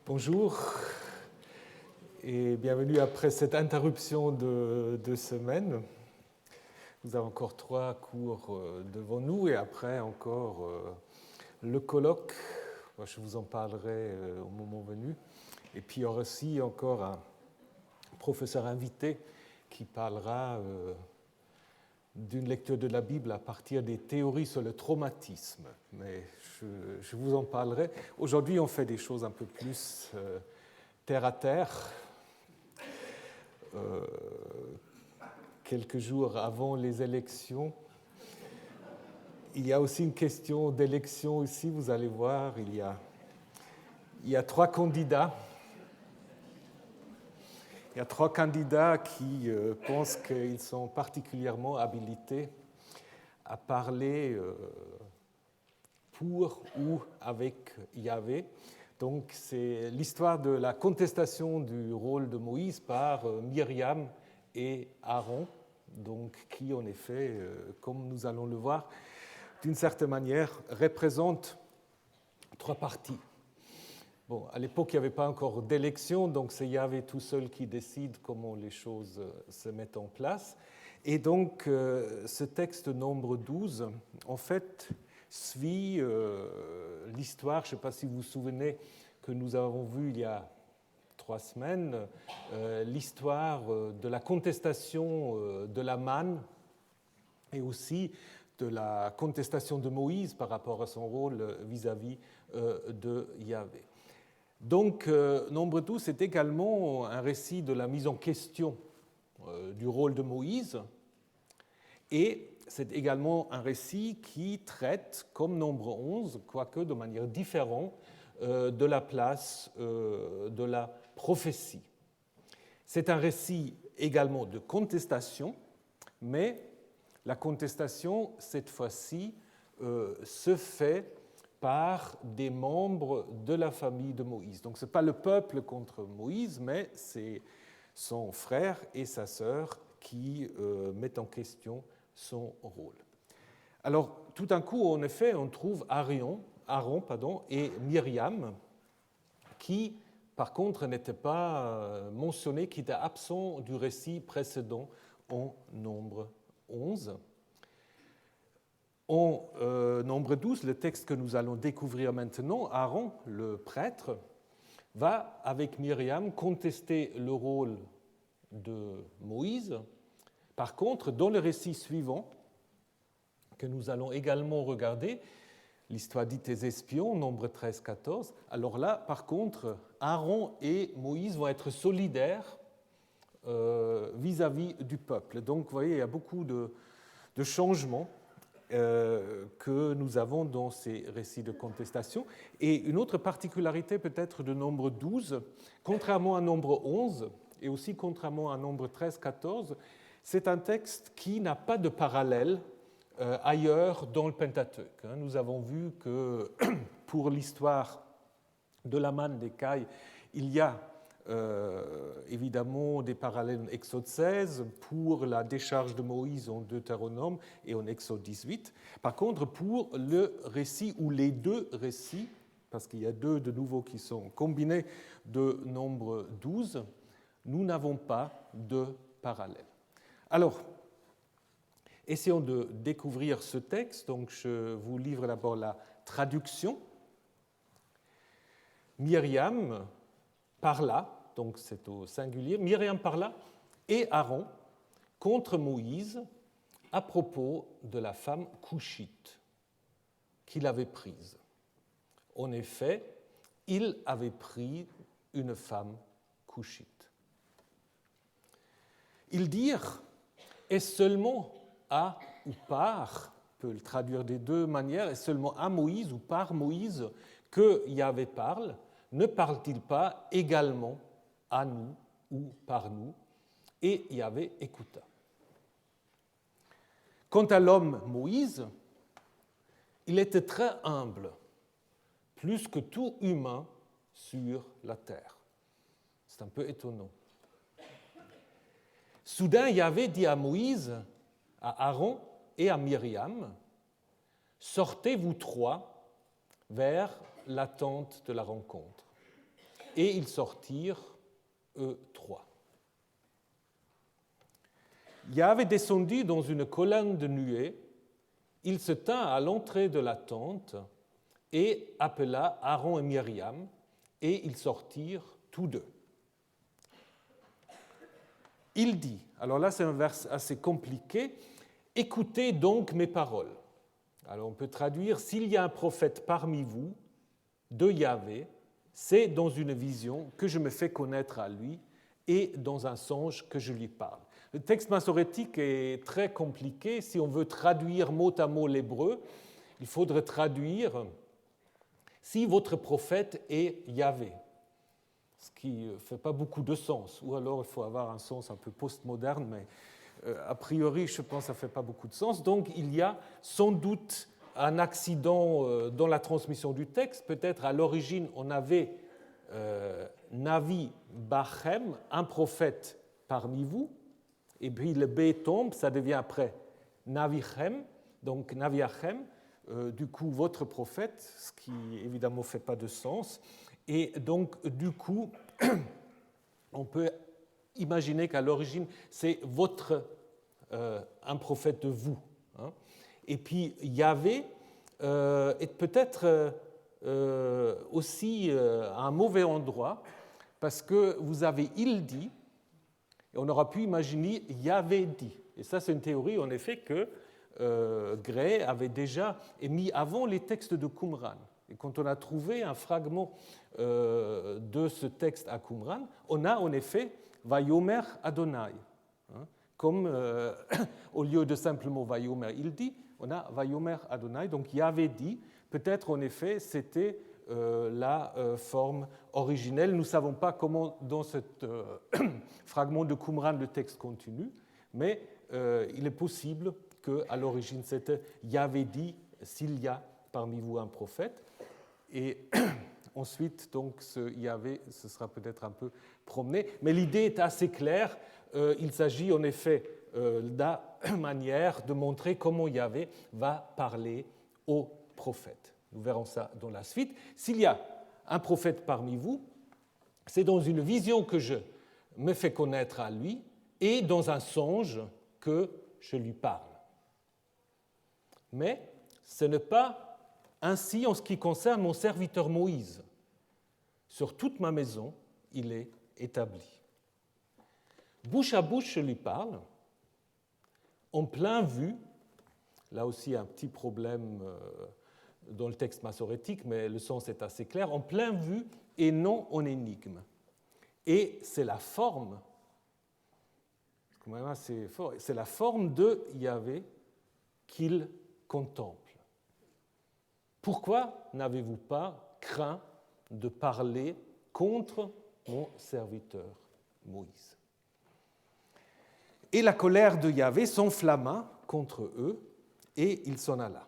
Bonjour et bienvenue après cette interruption de 2 semaines. Nous avons encore 3 cours devant nous et après encore le colloque. Moi, je vous en parlerai au moment venu. Et puis il y aura aussi encore un professeur invité qui parlera d'une lecture de la Bible à partir des théories sur le traumatisme. Mais je vous en parlerai. Aujourd'hui, on fait des choses un peu plus terre à terre. Quelques jours avant les élections, il y a aussi une question d'élection ici. Vous allez voir, il y a 3 candidats. Il y a 3 candidats qui pensent qu'ils sont particulièrement habilités à parler pour ou avec Yahvé. Donc c'est l'histoire de la contestation du rôle de Moïse par Myriam et Aaron, donc qui en effet, comme nous allons le voir, d'une certaine manière représentent 3 parties. Bon, à l'époque, il n'y avait pas encore d'élection, donc c'est Yahvé tout seul qui décide comment les choses se mettent en place. Et donc, ce texte nombre 12, en fait, suit l'histoire, je ne sais pas si vous vous souvenez, que nous avons vu il y a 3 semaines, l'histoire de la contestation de la manne et aussi de la contestation de Moïse par rapport à son rôle vis-à-vis de Yahvé. Donc, nombre 12, c'est également un récit de la mise en question du rôle de Moïse, et c'est également un récit qui traite, comme nombre 11, quoique de manière différente, de la place de la prophétie. C'est un récit également de contestation, mais la contestation, cette fois-ci, se fait par des membres de la famille de Moïse. Donc ce n'est pas le peuple contre Moïse, mais c'est son frère et sa sœur qui mettent en question son rôle. Alors tout d'un coup, en effet, on trouve Aaron et Myriam, qui par contre n'étaient pas mentionnés, qui étaient absents du récit précédent en nombre 11. En nombre 12, le texte que nous allons découvrir maintenant, Aaron, le prêtre, va, avec Myriam, contester le rôle de Moïse. Par contre, dans le récit suivant, que nous allons également regarder, l'histoire dite des espions, nombre 13-14, alors là, par contre, Aaron et Moïse vont être solidaires vis-à-vis du peuple. Donc, vous voyez, il y a beaucoup de changements que nous avons dans ces récits de contestation. Et une autre particularité peut-être de nombre 12, contrairement à nombre 11 et aussi contrairement à nombre 13-14, c'est un texte qui n'a pas de parallèle ailleurs dans le Pentateuque. Nous avons vu que pour l'histoire de la manne d'écailles, il y a évidemment des parallèles en Exode 16, pour la décharge de Moïse en Deutéronome et en Exode 18. Par contre, pour le récit ou les 2 récits, parce qu'il y a 2 de nouveau qui sont combinés de nombre 12, nous n'avons pas de parallèle. Alors, essayons de découvrir ce texte. Donc, je vous livre d'abord la traduction. Myriam parla, donc c'est au singulier, Myriam parla et Aaron contre Moïse à propos de la femme coushite qu'il avait prise. En effet, il avait pris une femme coushite. Ils dirent, est-ce seulement à ou par, on peut le traduire des 2 manières, est-ce seulement à Moïse ou par Moïse que Yahvé parle? Ne parle-t-il pas également à nous ou par nous? Et Yahvé écouta. Quant à l'homme Moïse, il était très humble, plus que tout humain sur la terre. C'est un peu étonnant. Soudain, Yahvé dit à Moïse, à Aaron et à Myriam, « Sortez vous 3 vers la tente de la rencontre. » et ils sortirent, eux trois. Yahvé descendit dans une colonne de nuée, il se tint à l'entrée de la tente et appela Aaron et Myriam, et ils sortirent tous deux. Il dit, alors là c'est un vers assez compliqué, « Écoutez donc mes paroles ». Alors on peut traduire « S'il y a un prophète parmi vous, de Yahvé, c'est dans une vision que je me fais connaître à lui et dans un songe que je lui parle ». Le texte massorétique est très compliqué. Si on veut traduire mot à mot l'hébreu, il faudrait traduire « Si votre prophète est Yahvé », ce qui ne fait pas beaucoup de sens. Ou alors il faut avoir un sens un peu postmoderne, mais a priori, je pense que ça ne fait pas beaucoup de sens. Donc il y a sans doute un accident dans la transmission du texte. Peut-être à l'origine, on avait Navi Bachem, un prophète parmi vous, et puis le B tombe, ça devient après Navichem, donc Naviachem, du coup votre prophète, ce qui évidemment ne fait pas de sens. Et donc du coup, on peut imaginer qu'à l'origine, c'est votre, un prophète de vous. Hein. Et puis Yahvé est peut-être aussi à un mauvais endroit, parce que vous avez « il dit », et on aurait pu imaginer « Yahvé dit ». Et ça, c'est une théorie, en effet, que Gray avait déjà émis avant les textes de Qumran. Et quand on a trouvé un fragment de ce texte à Qumran, on a en effet « Vayomer Adonai ». Comme au lieu de simplement « Vayomer » il dit, on a « Vayomer Adonai ». Donc Yahvé dit, peut-être en effet c'était la forme originelle. Nous ne savons pas comment dans ce fragment de Qumran le texte continue, mais il est possible qu'à l'origine c'était Yahvé dit s'il y a parmi vous un prophète. Et ensuite, donc, ce Yahvé, ce sera peut-être un peu promené. Mais l'idée est assez claire. Il s'agit en effet de la manière de montrer comment Yahvé va parler aux prophètes. Nous verrons ça dans la suite. S'il y a un prophète parmi vous, c'est dans une vision que je me fais connaître à lui et dans un songe que je lui parle. Mais ce n'est pas ainsi en ce qui concerne mon serviteur Moïse. Sur toute ma maison, il est établi. Bouche à bouche, je lui parle, en plein vue, là aussi un petit problème dans le texte massorétique, mais le sens est assez clair, en plein vue et non en énigme. Et c'est la forme, c'est la forme de Yahvé qu'il contemple. Pourquoi n'avez-vous pas craint de parler contre mon serviteur Moïse ? Et la colère de Yahvé s'enflamma contre eux, et il s'en alla.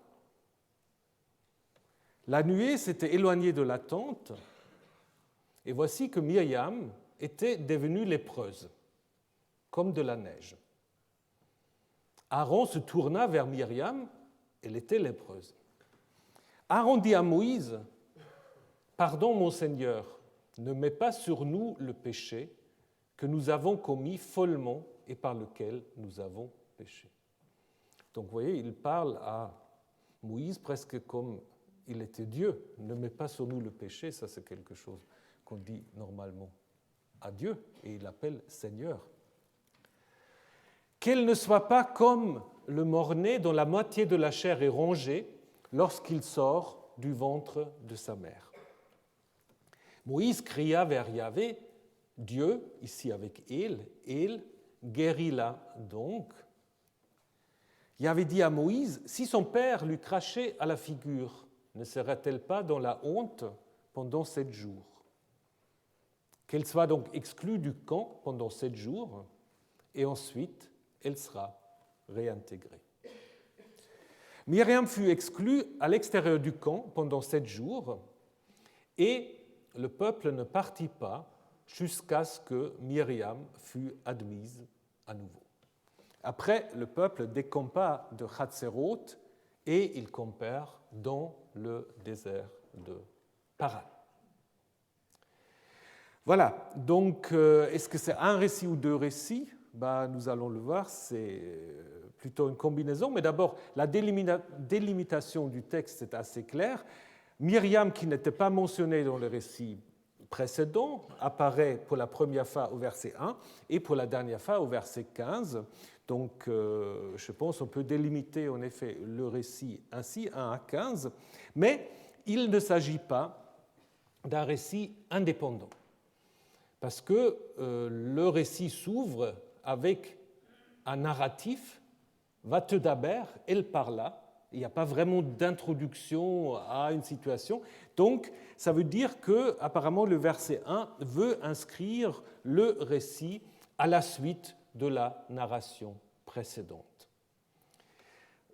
La nuée s'était éloignée de la tente, et voici que Myriam était devenue lépreuse, comme de la neige. Aaron se tourna vers Myriam, elle était lépreuse. Aaron dit à Moïse, « Pardon, mon Seigneur, ne mets pas sur nous le péché que nous avons commis follement et par lequel nous avons péché. » Donc, vous voyez, il parle à Moïse presque comme il était Dieu. « Ne mets pas sur nous le péché », ça c'est quelque chose qu'on dit normalement à Dieu, et il l'appelle Seigneur. « Qu'elle ne soit pas comme le mort-né dont la moitié de la chair est rongée, lorsqu'il sort du ventre de sa mère. » Moïse cria vers Yahvé, Dieu, ici avec El, guéris-la donc. Yahvé dit à Moïse, si son père lui crachait à la figure, ne serait-elle pas dans la honte pendant 7 jours ? Qu'elle soit donc exclue du camp pendant 7 jours, et ensuite elle sera réintégrée. Myriam fut exclue à l'extérieur du camp pendant 7 jours et le peuple ne partit pas jusqu'à ce que Myriam fût admise à nouveau. Après, le peuple décampa de Hatzeroth et ils campèrent dans le désert de Paran. Voilà, donc est-ce que c'est un récit ou deux récits? Nous allons le voir, c'est plutôt une combinaison, mais d'abord, la délimitation du texte est assez claire. Myriam, qui n'était pas mentionnée dans le récit précédent, apparaît pour la première fois au verset 1 et pour la dernière fois au verset 15. Donc, je pense qu'on peut délimiter en effet le récit ainsi, 1 à 15, mais il ne s'agit pas d'un récit indépendant, parce que le récit s'ouvre avec un narratif, Vatedaber, elle parla. Il n'y a pas vraiment d'introduction à une situation. Donc, ça veut dire que, apparemment, le verset 1 veut inscrire le récit à la suite de la narration précédente.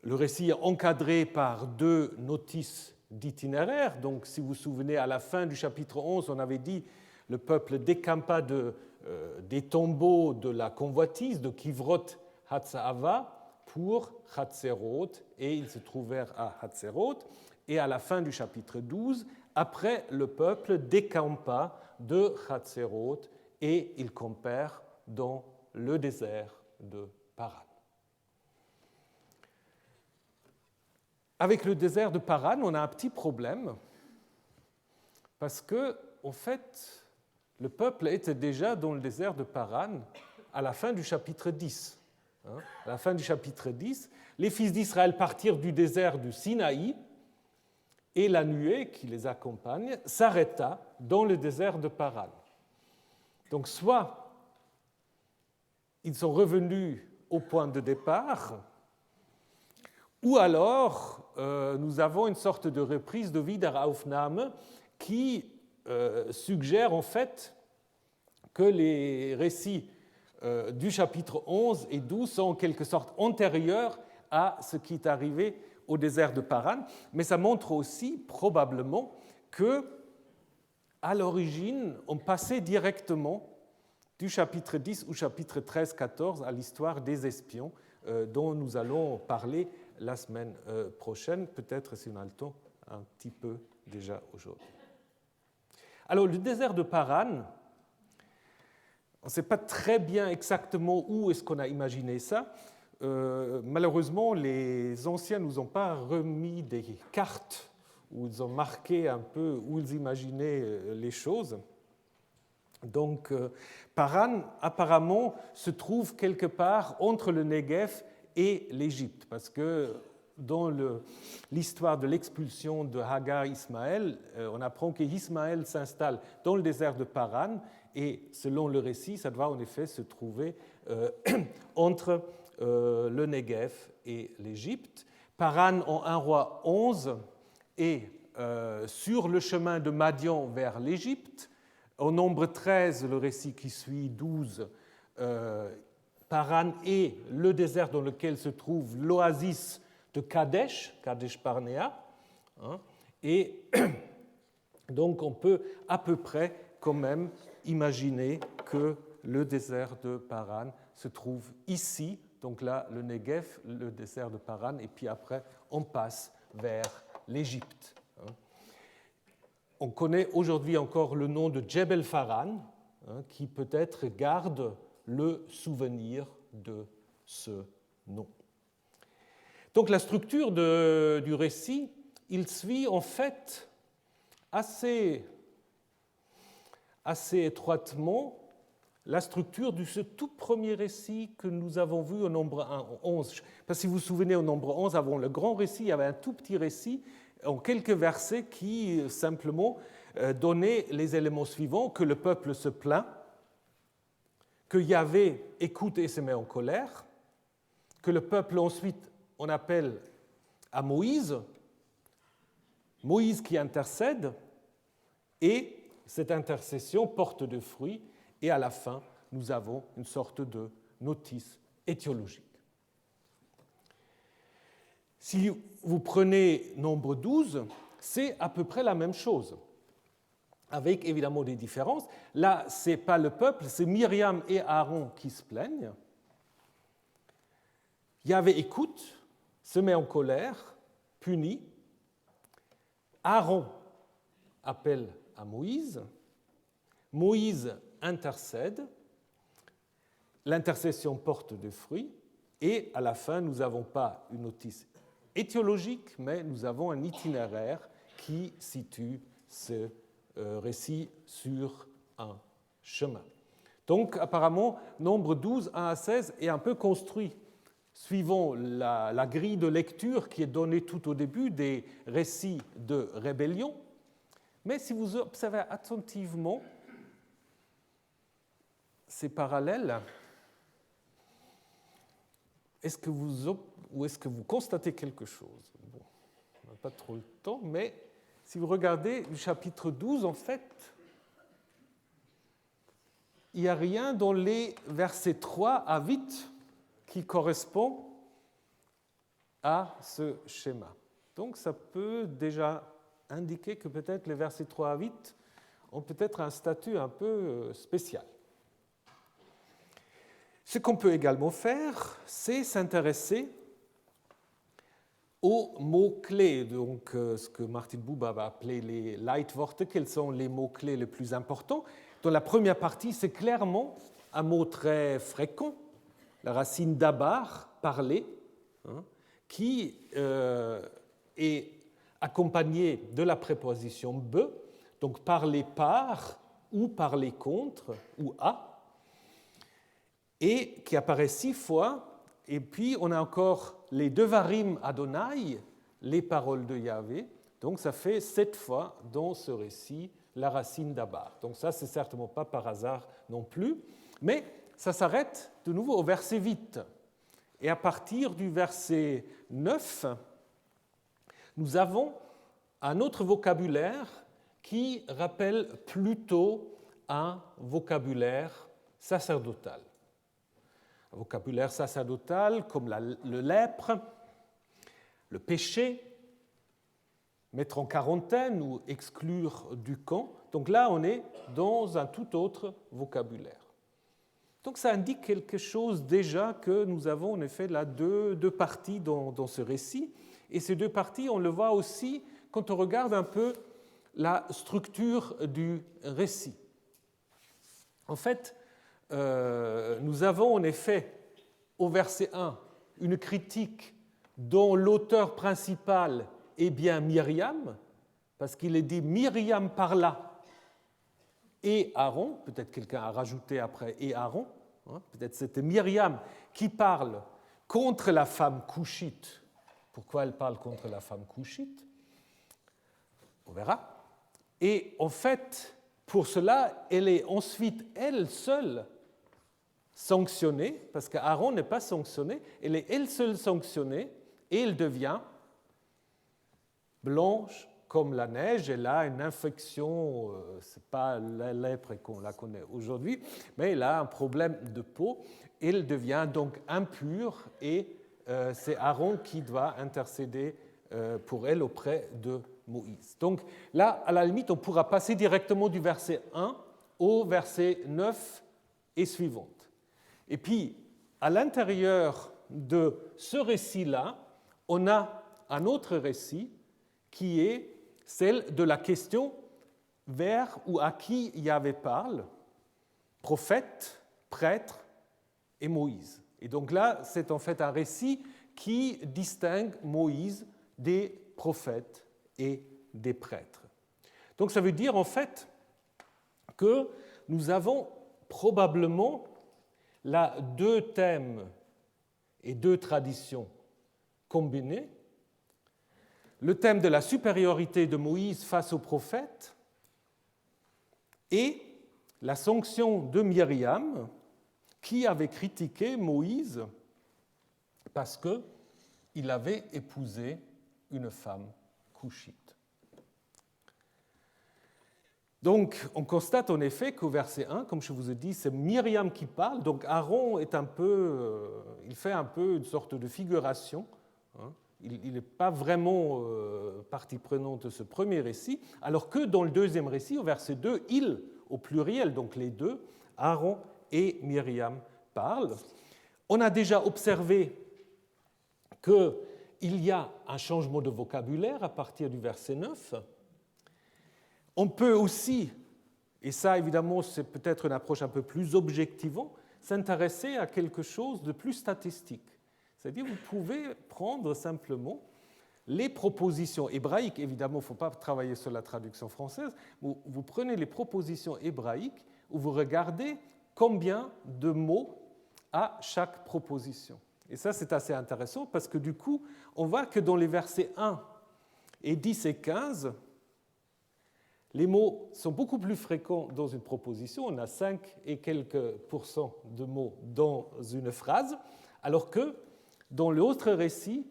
Le récit est encadré par deux notices d'itinéraire. Donc, si vous vous souvenez, à la fin du chapitre 11, on avait dit le peuple décampa des tombeaux de la convoitise de Kivrot Hatzaava pour Hatzeroth, et ils se trouvèrent à Hatzeroth. Et à la fin du chapitre 12, après, le peuple décampa de Hatzeroth et ils campèrent dans le désert de Paran. Avec le désert de Paran, on a un petit problème, parce que, en fait, le peuple était déjà dans le désert de Paran à la fin du chapitre 10. À la fin du chapitre 10, les fils d'Israël partirent du désert du Sinaï et la nuée qui les accompagne s'arrêta dans le désert de Paran. Donc, soit ils sont revenus au point de départ, ou alors nous avons une sorte de reprise de Wiederaufnahme qui suggère en fait que les récits du chapitre 11 et 12 sont en quelque sorte antérieurs à ce qui est arrivé au désert de Paran, mais ça montre aussi probablement que, à l'origine, on passait directement du chapitre 10 au chapitre 13-14 à l'histoire des espions, dont nous allons parler la semaine prochaine, peut-être si on a le temps, un petit peu déjà aujourd'hui. Alors, le désert de Paran, on ne sait pas très bien exactement où est-ce qu'on a imaginé ça. Malheureusement, les anciens ne nous ont pas remis des cartes où ils ont marqué un peu où ils imaginaient les choses. Donc, Paran, apparemment, se trouve quelque part entre le Negev et l'Égypte, parce que dans l'histoire de l'expulsion de Hagar Ismaël, on apprend qu'Ismaël s'installe dans le désert de Paran, et selon le récit, ça doit en effet se trouver entre le Negev et l'Égypte. Paran en 1 roi 11 est sur le chemin de Madian vers l'Égypte. Au nombre 13, le récit qui suit 12, Paran est le désert dans lequel se trouve l'oasis de Kadesh, Kadesh Barnea, et donc on peut à peu près quand même imaginer que le désert de Paran se trouve ici, donc là le Negev, le désert de Paran, et puis après on passe vers l'Égypte. On connaît aujourd'hui encore le nom de Jebel Faran, qui peut-être garde le souvenir de ce nom. Donc la structure du récit, il suit en fait assez étroitement la structure de ce tout premier récit que nous avons vu au nombre 11. Parce que si vous vous souvenez, au nombre 11, avant le grand récit, il y avait un tout petit récit en quelques versets qui simplement donnaient les éléments suivants, que le peuple se plaint, que Yahvé écoute et se met en colère, que le peuple ensuite, on appelle à Moïse, Moïse qui intercède, et cette intercession porte de fruits, et à la fin, nous avons une sorte de notice étiologique. Si vous prenez nombre 12, c'est à peu près la même chose, avec évidemment des différences. Là, ce n'est pas le peuple, c'est Myriam et Aaron qui se plaignent. Yahvé écoute, se met en colère, punit. Aaron appelle à Moïse. Moïse intercède, l'intercession porte des fruits, et à la fin, nous n'avons pas une notice étiologique, mais nous avons un itinéraire qui situe ce récit sur un chemin. Donc, apparemment, nombre 12, 1 à 16 est un peu construit suivant la grille de lecture qui est donnée tout au début des récits de rébellion. Mais si vous observez attentivement ces parallèles, est-ce que vous constatez quelque chose? Bon, on n'a pas trop le temps, mais si vous regardez le chapitre 12, en fait, il n'y a rien dans les versets 3 à 8 qui correspond à ce schéma. Donc ça peut déjà indiquer que peut-être les versets 3 à 8 ont peut-être un statut un peu spécial. Ce qu'on peut également faire, c'est s'intéresser aux mots-clés, donc ce que Martin Buber va appeler les Leitworte, quels sont les mots-clés les plus importants. Dans la première partie, c'est clairement un mot très fréquent, la racine dabar, parler, qui est accompagné de la préposition be, donc parler par ou parler contre ou à, et qui apparaît 6 fois. Et puis on a encore les devarim Adonai, les paroles de Yahvé. Donc ça fait 7 fois dans ce récit la racine dabar. Donc ça, c'est certainement pas par hasard non plus, mais ça s'arrête de nouveau au verset 8. Et à partir du verset 9, nous avons un autre vocabulaire qui rappelle plutôt un vocabulaire sacerdotal. Un vocabulaire sacerdotal comme le lèpre, le péché, mettre en quarantaine ou exclure du camp. Donc là, on est dans un tout autre vocabulaire. Donc ça indique quelque chose déjà que nous avons en effet là deux parties dans ce récit. Et ces deux parties, on le voit aussi quand on regarde un peu la structure du récit. En fait, nous avons en effet au verset 1 une critique dont l'auteur principal est bien Myriam, parce qu'il est dit Myriam parla et Aaron, peut-être quelqu'un a rajouté après et Aaron, peut-être c'était Myriam qui parle contre la femme couchite. Pourquoi elle parle contre la femme couchite? On verra. Et en fait, pour cela, elle est ensuite elle seule sanctionnée, parce qu'Aaron n'est pas sanctionné, elle est elle seule sanctionnée et elle devient blanche comme la neige. Elle a une infection, ce n'est pas la lèpre qu'on la connaît aujourd'hui, mais elle a un problème de peau. Elle devient donc impure et c'est Aaron qui doit intercéder pour elle auprès de Moïse. Donc là, à la limite, on pourra passer directement du verset 1 au verset 9 et suivante. Et puis, à l'intérieur de ce récit-là, on a un autre récit qui est celle de la question vers ou à qui Yahvé parle, prophète, prêtre et Moïse. Et donc là, c'est en fait un récit qui distingue Moïse des prophètes et des prêtres. Donc ça veut dire en fait que nous avons probablement là deux thèmes et deux traditions combinées. Le thème de la supériorité de Moïse face aux prophètes et la sanction de Myriam qui avait critiqué Moïse parce qu'il avait épousé une femme couchite. Donc, on constate en effet qu'au verset 1, comme je vous ai dit, c'est Myriam qui parle. Donc, Aaron est il fait un peu une sorte de figuration. Il n'est pas vraiment partie prenante de ce premier récit, alors que dans le deuxième récit, au verset 2, il, au pluriel, donc les deux, Aaron et Myriam parlent. On a déjà observé qu'il y a un changement de vocabulaire à partir du verset 9. On peut aussi et ça évidemment c'est peut-être une approche un peu plus objectivante, s'intéresser à quelque chose de plus statistique. C'est-à-dire vous pouvez prendre simplement les propositions hébraïques, évidemment il ne faut pas travailler sur la traduction française, vous prenez les propositions hébraïques où vous regardez combien de mots a chaque proposition. Et ça c'est assez intéressant parce que du coup on voit que dans les versets 1 et 10 et 15, les mots sont beaucoup plus fréquents dans une proposition, on a 5 et quelques pourcents de mots dans une phrase, alors que dans l'autre récit,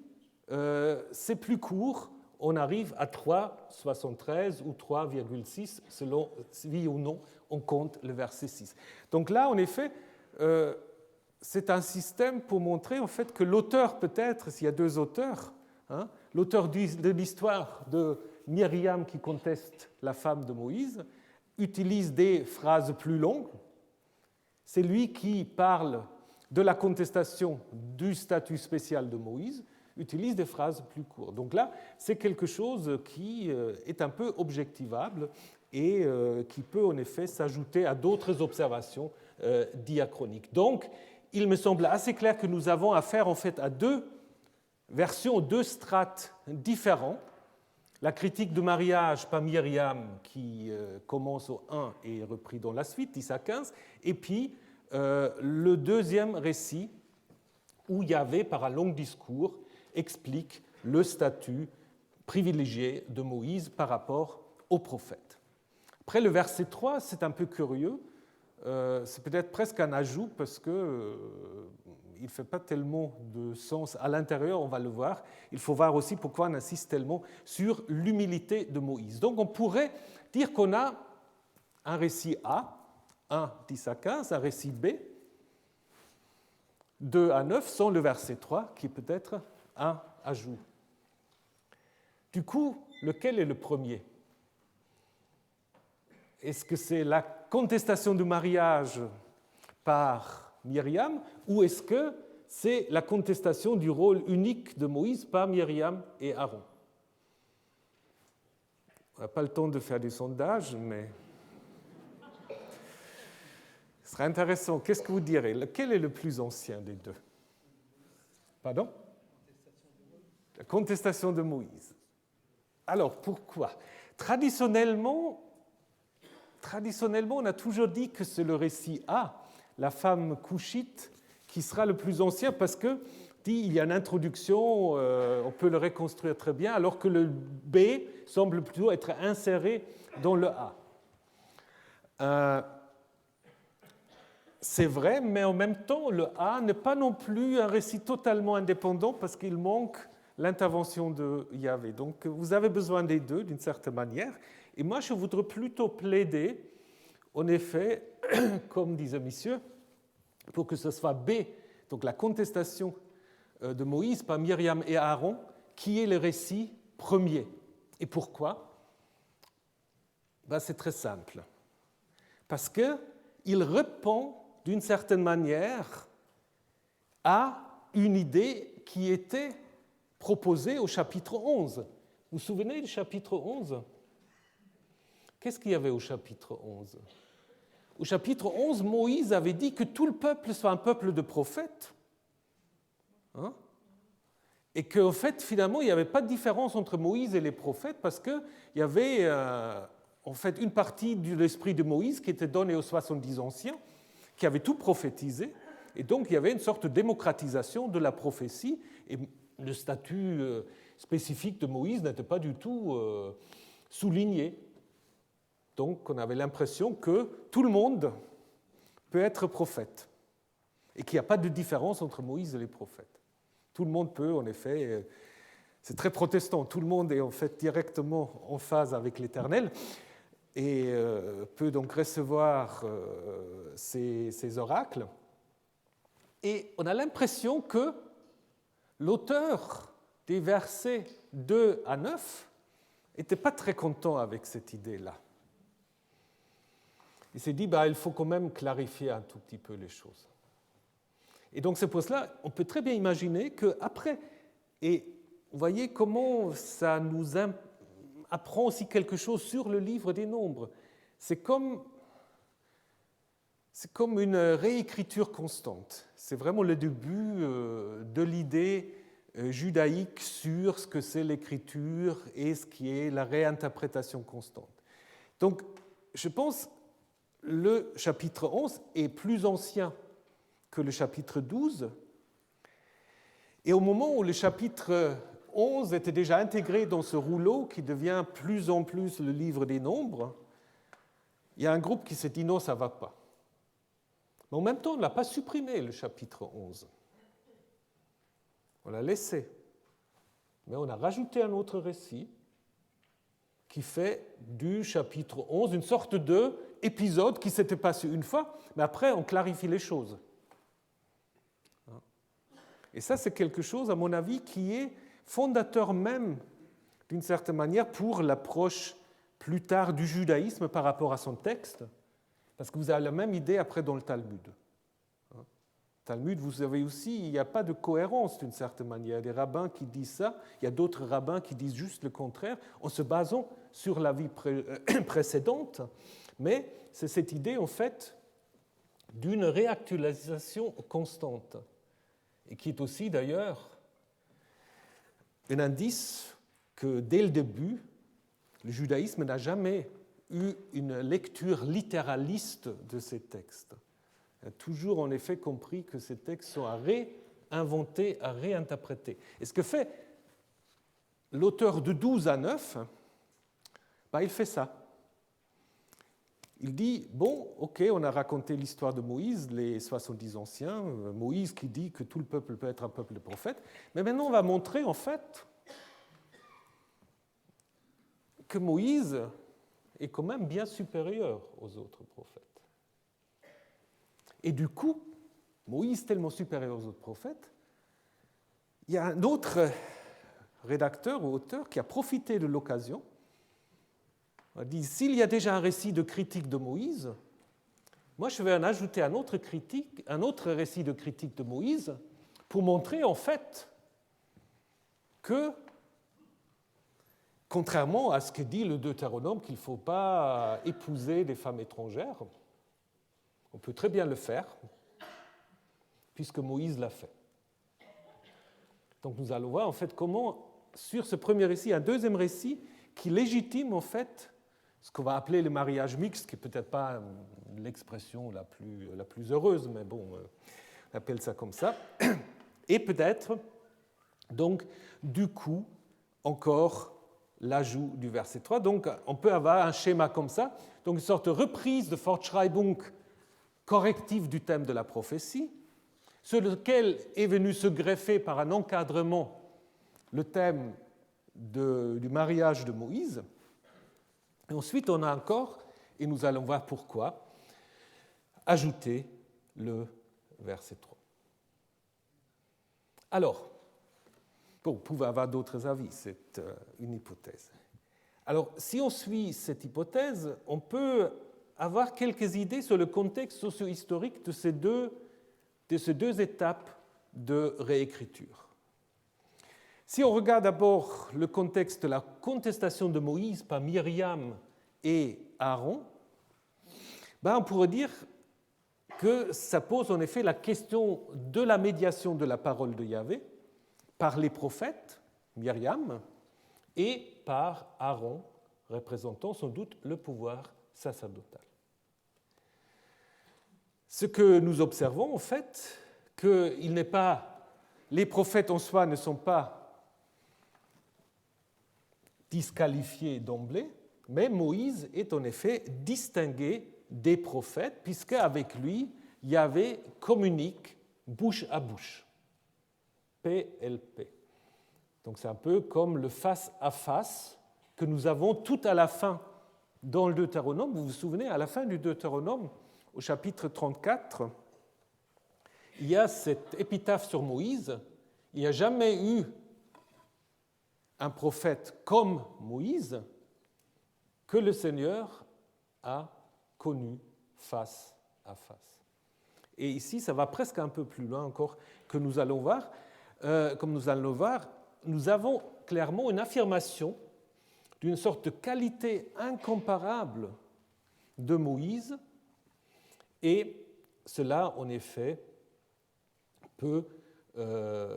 c'est plus court, on arrive à 3,73 ou 3,6 selon oui ou non on compte le verset 6. Donc là, en effet, c'est un système pour montrer en fait que l'auteur peut-être, s'il y a deux auteurs, hein, l'auteur de l'histoire de Myriam qui conteste la femme de Moïse, utilise des phrases plus longues. C'est lui qui parle de la contestation du statut spécial de Moïse, utilise des phrases plus courtes. Donc là, c'est quelque chose qui est un peu objectivable et qui peut en effet s'ajouter à d'autres observations diachroniques. Donc, il me semble assez clair que nous avons affaire en fait à deux versions, deux strates différents. La critique de mariage par Myriam qui commence au 1 et est repris dans la suite, 10 à 15, et puis le deuxième récit où Yahvé, par un long discours, explique le statut privilégié de Moïse par rapport au prophète. Après, le verset 3, c'est un peu curieux. C'est peut-être presque un ajout parce qu'il ne fait pas tellement de sens à l'intérieur, on va le voir. Il faut voir aussi pourquoi on insiste tellement sur l'humilité de Moïse. Donc on pourrait dire qu'on a un récit A, 1, 10 à 15, un récit B, 2 à 9, sans le verset 3, qui peut être un ajout. Du coup, lequel est le premier ? Est-ce que c'est la contestation du mariage par Myriam ou est-ce que c'est la contestation du rôle unique de Moïse par Myriam et Aaron ? On n'a pas le temps de faire des sondages, mais ce serait intéressant. Qu'est-ce que vous direz ? Lequel est le plus ancien des deux ? Pardon ? La contestation de Moïse. Alors, pourquoi ? Traditionnellement, on a toujours dit que c'est le récit A, la femme couchite, qui sera le plus ancien parce que il y a une introduction, on peut le reconstruire très bien, alors que le B semble plutôt être inséré dans le A. C'est vrai, mais en même temps, le A n'est pas non plus un récit totalement indépendant parce qu'il manque l'intervention de Yahvé. Donc, vous avez besoin des deux, d'une certaine manière. Et moi, je voudrais plutôt plaider, en effet, comme disait Messieurs, pour que ce soit B, donc la contestation de Moïse par Myriam et Aaron, qui est le récit premier. Et pourquoi ? C'est très simple. Parce qu'il répond, d'une certaine manière, à une idée qui était proposée au chapitre 11. Vous vous souvenez du chapitre 11 ? Qu'est-ce qu'il y avait au chapitre 11 ? Au chapitre 11, Moïse avait dit que tout le peuple soit un peuple de prophètes. Hein ? Et qu'en fait, finalement, il n'y avait pas de différence entre Moïse et les prophètes parce qu'il y avait en fait une partie de l'esprit de Moïse qui était donnée aux 70 anciens, qui avaient tout prophétisé. Et donc, il y avait une sorte de démocratisation de la prophétie. Et le statut spécifique de Moïse n'était pas du tout souligné. Donc, on avait l'impression que tout le monde peut être prophète et qu'il n'y a pas de différence entre Moïse et les prophètes. Tout le monde peut, en effet, c'est très protestant, tout le monde est en fait directement en phase avec l'Éternel et peut donc recevoir ces oracles. Et on a l'impression que l'auteur des versets 2 à 9 n'était pas très content avec cette idée-là. Il s'est dit, il faut quand même clarifier un tout petit peu les choses. Et donc c'est pour cela, on peut très bien imaginer qu'après, et vous voyez comment ça nous apprend aussi quelque chose sur le livre des Nombres. C'est comme c'est comme une réécriture constante. C'est vraiment le début de l'idée judaïque sur ce que c'est l'écriture et ce qui est la réinterprétation constante. Donc, je pense que le chapitre 11 est plus ancien que le chapitre 12. Et au moment où le chapitre 11 était déjà intégré dans ce rouleau qui devient plus en plus le livre des nombres, il y a un groupe qui s'est dit non, ça ne va pas. Mais en même temps, on n'a pas supprimé le chapitre 11. On l'a laissé. Mais on a rajouté un autre récit qui fait du chapitre 11 une sorte d'épisode qui s'était passé une fois, mais après on clarifie les choses. Et ça, c'est quelque chose, à mon avis, qui est fondateur même, d'une certaine manière, pour l'approche plus tard du judaïsme par rapport à son texte, parce que vous avez la même idée après dans le Talmud. Talmud, vous savez aussi, il n'y a pas de cohérence d'une certaine manière. Il y a des rabbins qui disent ça, il y a d'autres rabbins qui disent juste le contraire, en se basant sur la vie précédente, mais c'est cette idée, en fait, d'une réactualisation constante, et qui est aussi, d'ailleurs, un indice que, dès le début, le judaïsme n'a jamais eu une lecture littéraliste de ces textes. Il a toujours, en effet, compris que ces textes sont à réinventer, à réinterpréter. Et ce que fait l'auteur de 12 à 9, il fait ça. Il dit, bon, ok, on a raconté l'histoire de Moïse, les 70 anciens, Moïse qui dit que tout le peuple peut être un peuple de prophètes, mais maintenant on va montrer, en fait, que Moïse est quand même bien supérieur aux autres prophètes. Et du coup, Moïse tellement supérieur aux autres prophètes, il y a un autre rédacteur ou auteur qui a profité de l'occasion. Il dit, s'il y a déjà un récit de critique de Moïse, moi je vais en ajouter un autre récit de critique de Moïse pour montrer en fait que, contrairement à ce que dit le Deutéronome, qu'il ne faut pas épouser des femmes étrangères, on peut très bien le faire, puisque Moïse l'a fait. Donc nous allons voir en fait comment, sur ce premier récit, un deuxième récit qui légitime en fait ce qu'on va appeler le mariage mixte, qui n'est peut-être pas l'expression la plus heureuse, mais bon, on appelle ça comme ça, et peut-être, donc, du coup, encore l'ajout du verset 3. Donc, on peut avoir un schéma comme ça, donc une sorte de reprise de Fortschreibung corrective du thème de la prophétie, sur lequel est venu se greffer par un encadrement le thème du mariage de Moïse. Et ensuite, on a encore, et nous allons voir pourquoi, ajouté le verset 3. Alors, bon, vous pouvez avoir d'autres avis, c'est une hypothèse. Alors, si on suit cette hypothèse, on peut avoir quelques idées sur le contexte socio-historique de ces deux étapes de réécriture. Si on regarde d'abord le contexte de la contestation de Moïse par Myriam et Aaron, on pourrait dire que ça pose en effet la question de la médiation de la parole de Yahvé par les prophètes, Myriam, et par Aaron, représentant sans doute le pouvoir sacerdotal. Ce que nous observons en fait, que les prophètes en soi ne sont pas disqualifié d'emblée, mais Moïse est en effet distingué des prophètes, puisqu'avec lui, Yahvé communique bouche à bouche. PLP. Donc c'est un peu comme le face-à-face que nous avons tout à la fin dans le Deutéronome. Vous vous souvenez, à la fin du Deutéronome, au chapitre 34, il y a cette épitaphe sur Moïse. Il n'y a jamais eu un prophète comme Moïse que le Seigneur a connu face à face. Et ici, ça va presque un peu plus loin encore que nous allons voir. Comme nous allons le voir, nous avons clairement une affirmation d'une sorte de qualité incomparable de Moïse Et cela, en effet, peut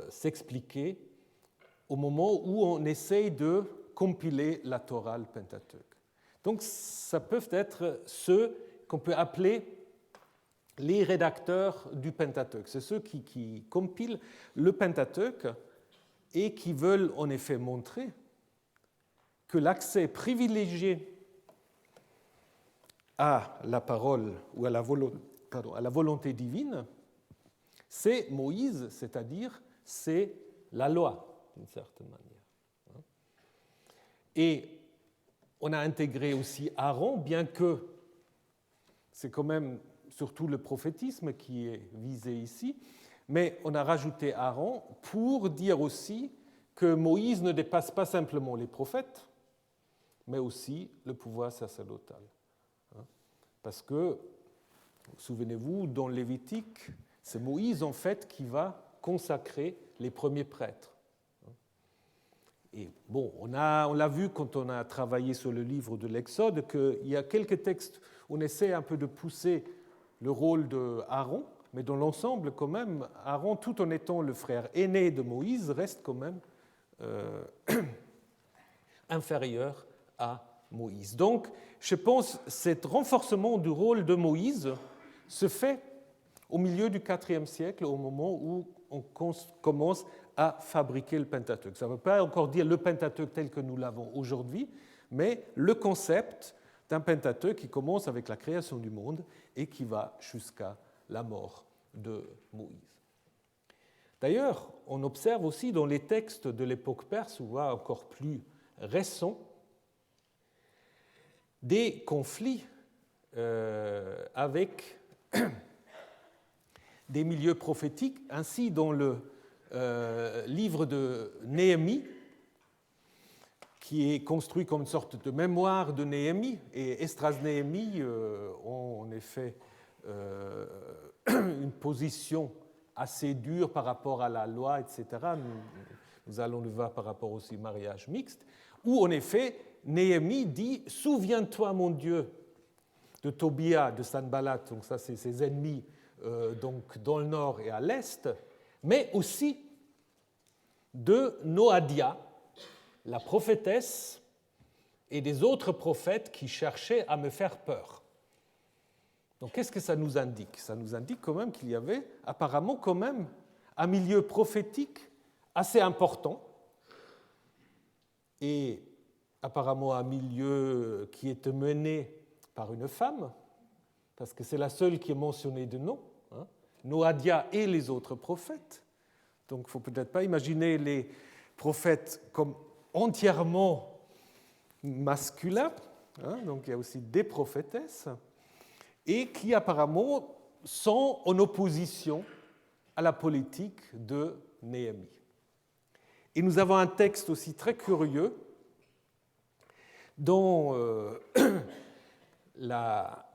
s'expliquer au moment où on essaye de compiler la Torah, le Pentateuque. Donc, ça peuvent être ceux qu'on peut appeler les rédacteurs du Pentateuque. C'est ceux qui compilent le Pentateuque et qui veulent en effet montrer que l'accès privilégié à la parole ou à la volonté divine, c'est Moïse, c'est-à-dire c'est la loi, d'une certaine manière. Et on a intégré aussi Aaron, bien que c'est quand même surtout le prophétisme qui est visé ici, mais on a rajouté Aaron pour dire aussi que Moïse ne dépasse pas simplement les prophètes, mais aussi le pouvoir sacerdotal. Parce que, souvenez-vous, dans Lévitique, c'est Moïse en fait qui va consacrer les premiers prêtres. Et bon, on l'a vu quand on a travaillé sur le livre de l'Exode, qu'il y a quelques textes où on essaie un peu de pousser le rôle d'Aaron, mais dans l'ensemble, quand même, Aaron, tout en étant le frère aîné de Moïse, reste quand même inférieur à Moïse. Donc, je pense que ce renforcement du rôle de Moïse se fait au milieu du IVe siècle, au moment où on commence à fabriquer le Pentateuque. Ça ne veut pas encore dire le Pentateuque tel que nous l'avons aujourd'hui, mais le concept d'un Pentateuque qui commence avec la création du monde et qui va jusqu'à la mort de Moïse. D'ailleurs, on observe aussi dans les textes de l'époque perse, ou encore plus récents, des conflits avec des milieux prophétiques. Ainsi, dans le livre de Néhémie, qui est construit comme une sorte de mémoire de Néhémie, et Esdras Néhémie ont en effet une position assez dure par rapport à la loi, etc. Nous allons le voir par rapport aussi au mariage mixte, où en effet Néhémie dit « Souviens-toi, mon Dieu, de Tobia, de Sanballat », donc ça c'est ses ennemis donc dans le nord et à l'est, mais aussi de Noadia, la prophétesse, et des autres prophètes qui cherchaient à me faire peur. Donc qu'est-ce que ça nous indique? Ça nous indique quand même qu'il y avait apparemment quand même un milieu prophétique assez important, et apparemment un milieu qui était mené par une femme, parce que c'est la seule qui est mentionnée de nom, Noadia et les autres prophètes. Donc il ne faut peut-être pas imaginer les prophètes comme entièrement masculins, donc il y a aussi des prophétesses, et qui apparemment sont en opposition à la politique de Néhémie. Et nous avons un texte aussi très curieux dans la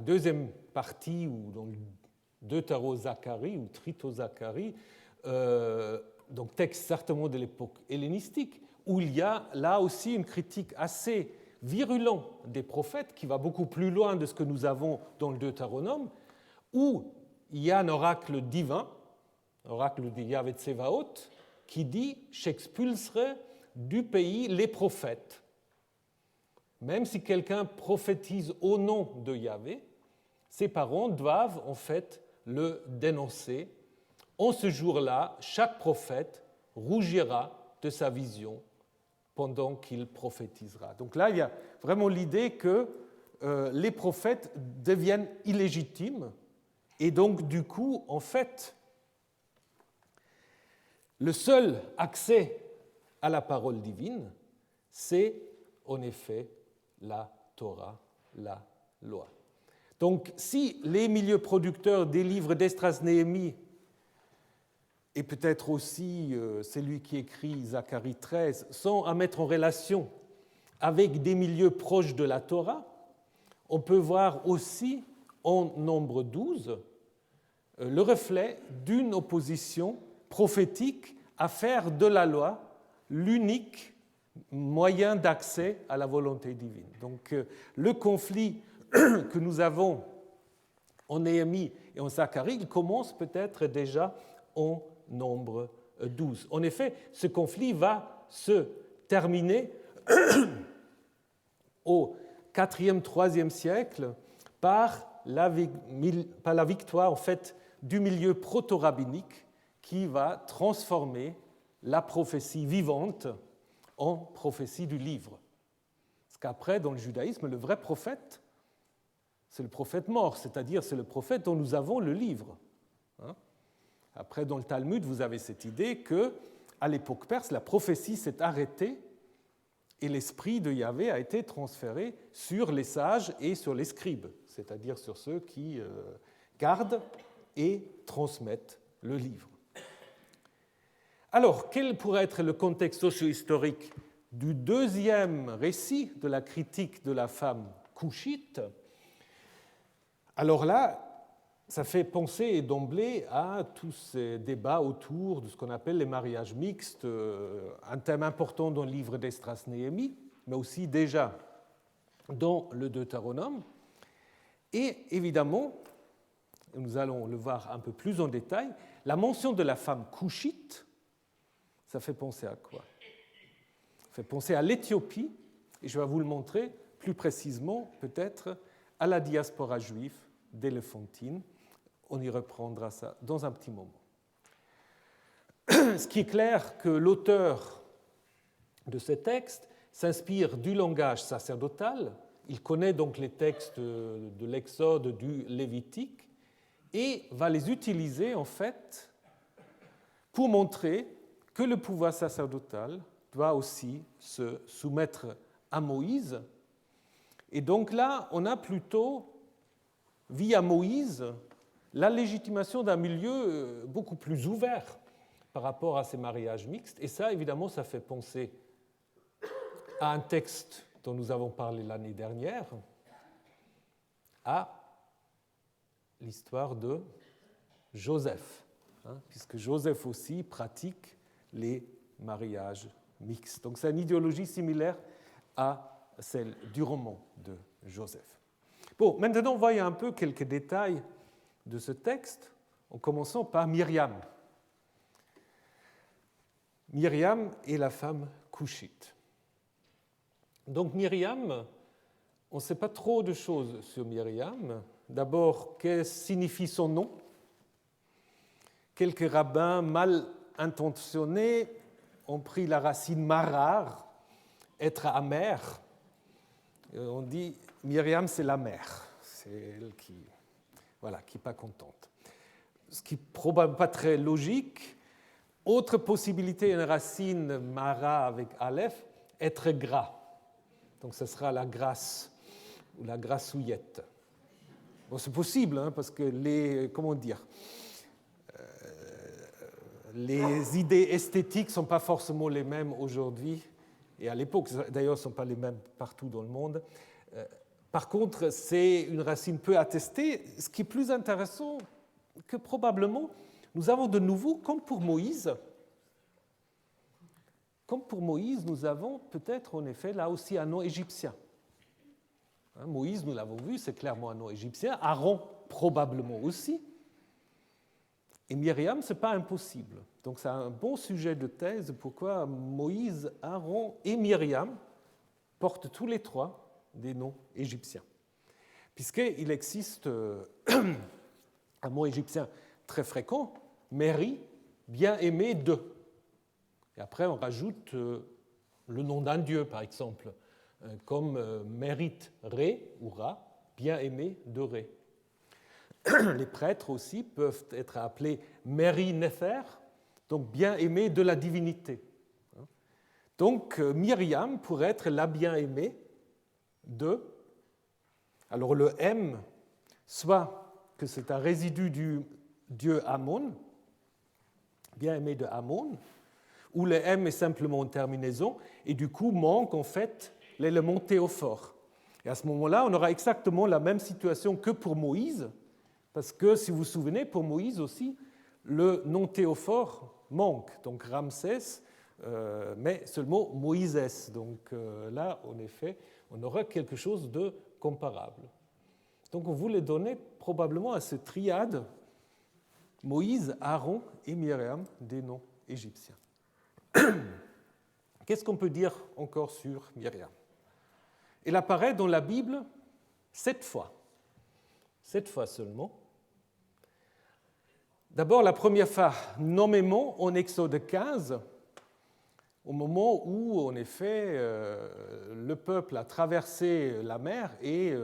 deuxième partie, ou dans le Deutérozacharie ou Tritozacharie, donc texte certainement de l'époque hellénistique, où il y a là aussi une critique assez virulente des prophètes, qui va beaucoup plus loin de ce que nous avons dans le Deutéronome, où il y a un oracle divin, oracle de Yahvé Tsevaot, qui dit « J'expulserai du pays les prophètes ». Même si quelqu'un prophétise au nom de Yahvé, ses parents doivent en fait le dénoncer. En ce jour-là, chaque prophète rougira de sa vision pendant qu'il prophétisera. Donc là, il y a vraiment l'idée que les prophètes deviennent illégitimes, et donc du coup, en fait, le seul accès à la parole divine, c'est en effet la Torah, la loi. Donc, si les milieux producteurs des livres d'Esdras Néhémie, et peut-être aussi celui qui écrit Zacharie 13, sont à mettre en relation avec des milieux proches de la Torah, on peut voir aussi en Nombre 12 le reflet d'une opposition prophétique à faire de la loi l'unique moyen d'accès à la volonté divine. Donc le conflit que nous avons En Néhémie et en Zacharie, il commence peut-être déjà en nombre 12. En effet, ce conflit va se terminer au IVe, IIIe siècle par la victoire en fait, du milieu proto-rabbinique qui va transformer la prophétie vivante en prophétie du livre. Parce qu'après, dans le judaïsme, le vrai prophète, c'est le prophète mort, c'est-à-dire c'est le prophète dont nous avons le livre. Après, dans le Talmud, vous avez cette idée que, à l'époque perse, la prophétie s'est arrêtée et l'esprit de Yahvé a été transféré sur les sages et sur les scribes, c'est-à-dire sur ceux qui gardent et transmettent le livre. Alors, quel pourrait être le contexte socio-historique du deuxième récit de la critique de la femme couchite? Alors là, ça fait penser d'emblée à tous ces débats autour de ce qu'on appelle les mariages mixtes, un thème important dans le livre d'Esdras Néhémie, mais aussi déjà dans le Deutéronome. Et évidemment, nous allons le voir un peu plus en détail, la mention de la femme couchite, ça fait penser à quoi? Ça fait penser à l'Éthiopie, et je vais vous le montrer plus précisément peut-être à la diaspora juive d'Éléphantine. On y reprendra ça dans un petit moment. Ce qui est clair que l'auteur de ce texte s'inspire du langage sacerdotal. Il connaît donc les textes de l'Exode, du Lévitique, et va les utiliser en fait pour montrer que le pouvoir sacerdotal doit aussi se soumettre à Moïse. Et donc là, on a plutôt, via Moïse, la légitimation d'un milieu beaucoup plus ouvert par rapport à ces mariages mixtes. Et ça, évidemment, ça fait penser à un texte dont nous avons parlé l'année dernière, à l'histoire de Joseph, puisque Joseph aussi pratique les mariages mixtes. Donc c'est une idéologie similaire à celle du roman de Joseph. Bon, maintenant, voyons un peu quelques détails de ce texte, en commençant par Myriam. Myriam est la femme couchite. Donc Myriam, on ne sait pas trop de choses sur Myriam. D'abord, que signifie son nom? Quelques rabbins mal intentionnés ont pris la racine marar, être amer. On dit Myriam, c'est la mère. C'est elle qui n'est pas contente. Ce qui n'est probablement pas très logique. Autre possibilité, une racine mara avec aleph, être gras. Donc ce sera la grâce ou la grassouillette. Bon, c'est possible, parce que les idées esthétiques ne sont pas forcément les mêmes aujourd'hui et à l'époque. D'ailleurs, ne sont pas les mêmes partout dans le monde. Par contre, c'est une racine peu attestée, ce qui est plus intéressant que probablement, nous avons de nouveau, comme pour Moïse, nous avons peut-être en effet là aussi un nom égyptien. Moïse, nous l'avons vu, c'est clairement un nom égyptien. Aaron, probablement aussi. Et Myriam, ce n'est pas impossible. Donc c'est un bon sujet de thèse pourquoi Moïse, Aaron et Myriam portent tous les trois des noms égyptiens. Puisqu'il existe un mot égyptien très fréquent, Méri, bien-aimé de. Et après, on rajoute le nom d'un dieu, par exemple, comme mérite Ré ou Ra, bien-aimé de Ré. Les prêtres aussi peuvent être appelés Méri Néfer, donc bien-aimé de la divinité. Donc Myriam pourrait être la bien-aimée de. Alors le M, soit que c'est un résidu du dieu Amon, bien-aimé de Amon, où le M est simplement une terminaison, et du coup manque en fait l'élément théophore. Et à ce moment-là, on aura exactement la même situation que pour Moïse, parce que, si vous vous souvenez, pour Moïse aussi, le nom théophore manque, donc Ramsès, mais seulement Moïsès. Donc là, en effet, on aura quelque chose de comparable. Donc on voulait donner probablement à cette triade Moïse, Aaron et Myriam des noms égyptiens. Qu'est-ce qu'on peut dire encore sur Myriam? Elle apparaît dans la Bible 7 fois. 7 fois seulement. D'abord, la première fois nommément en Exode 15, au moment où, en effet, le peuple a traversé la mer et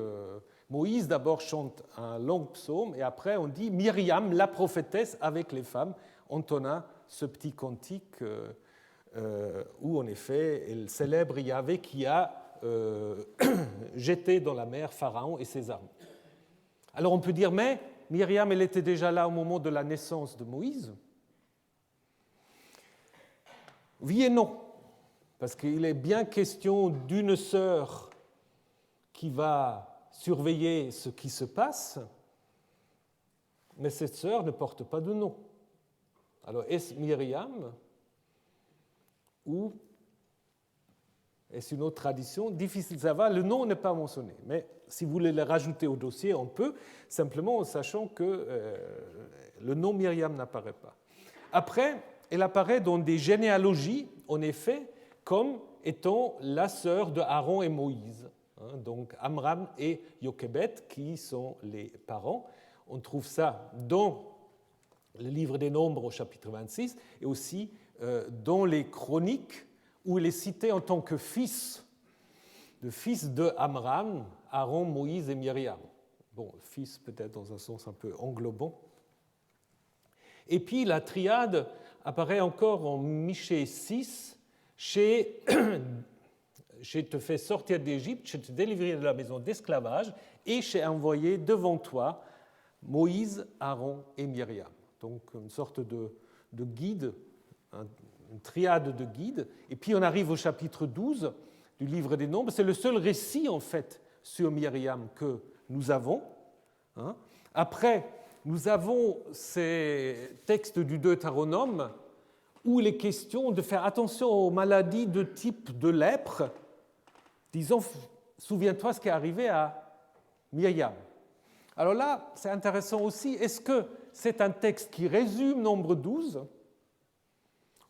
Moïse d'abord chante un long psaume et après on dit Myriam, la prophétesse, avec les femmes, entonna ce petit cantique où, en effet, elle célèbre Yahvé qui a jeté dans la mer Pharaon et ses armes. Alors on peut dire, mais Myriam, elle était déjà là au moment de la naissance de Moïse. Oui et non, parce qu'il est bien question d'une sœur qui va surveiller ce qui se passe, mais cette sœur ne porte pas de nom. Alors est-ce Myriam ou est-ce une autre tradition? Difficile de savoir, le nom n'est pas mentionné, mais si vous voulez le rajouter au dossier, on peut, simplement en sachant que le nom Myriam n'apparaît pas. Après, elle apparaît dans des généalogies, en effet, comme étant la sœur de Aaron et Moïse. Donc Amram et Jochebed, qui sont les parents. On trouve ça dans le livre des Nombres au chapitre 26 et aussi dans les chroniques où il est cité en tant que fils, le fils de Amram, Aaron, Moïse et Myriam. Bon, fils peut-être dans un sens un peu englobant. Et puis la triade apparaît encore en Michée 6, chez je te fais sortir d'Égypte, je te délivrerai de la maison d'esclavage, et j'ai envoyé devant toi Moïse, Aaron et Myriam. Donc une sorte de guide, une triade de guides. Et puis on arrive au chapitre 12 du livre des Nombres. C'est le seul récit en fait sur Myriam que nous avons. Après, nous avons ces textes du Deutéronome où il est question de faire attention aux maladies de type de lèpre. Disons, souviens-toi ce qui est arrivé à Myriam. Alors là, c'est intéressant aussi, est-ce que c'est un texte qui résume Nombre 12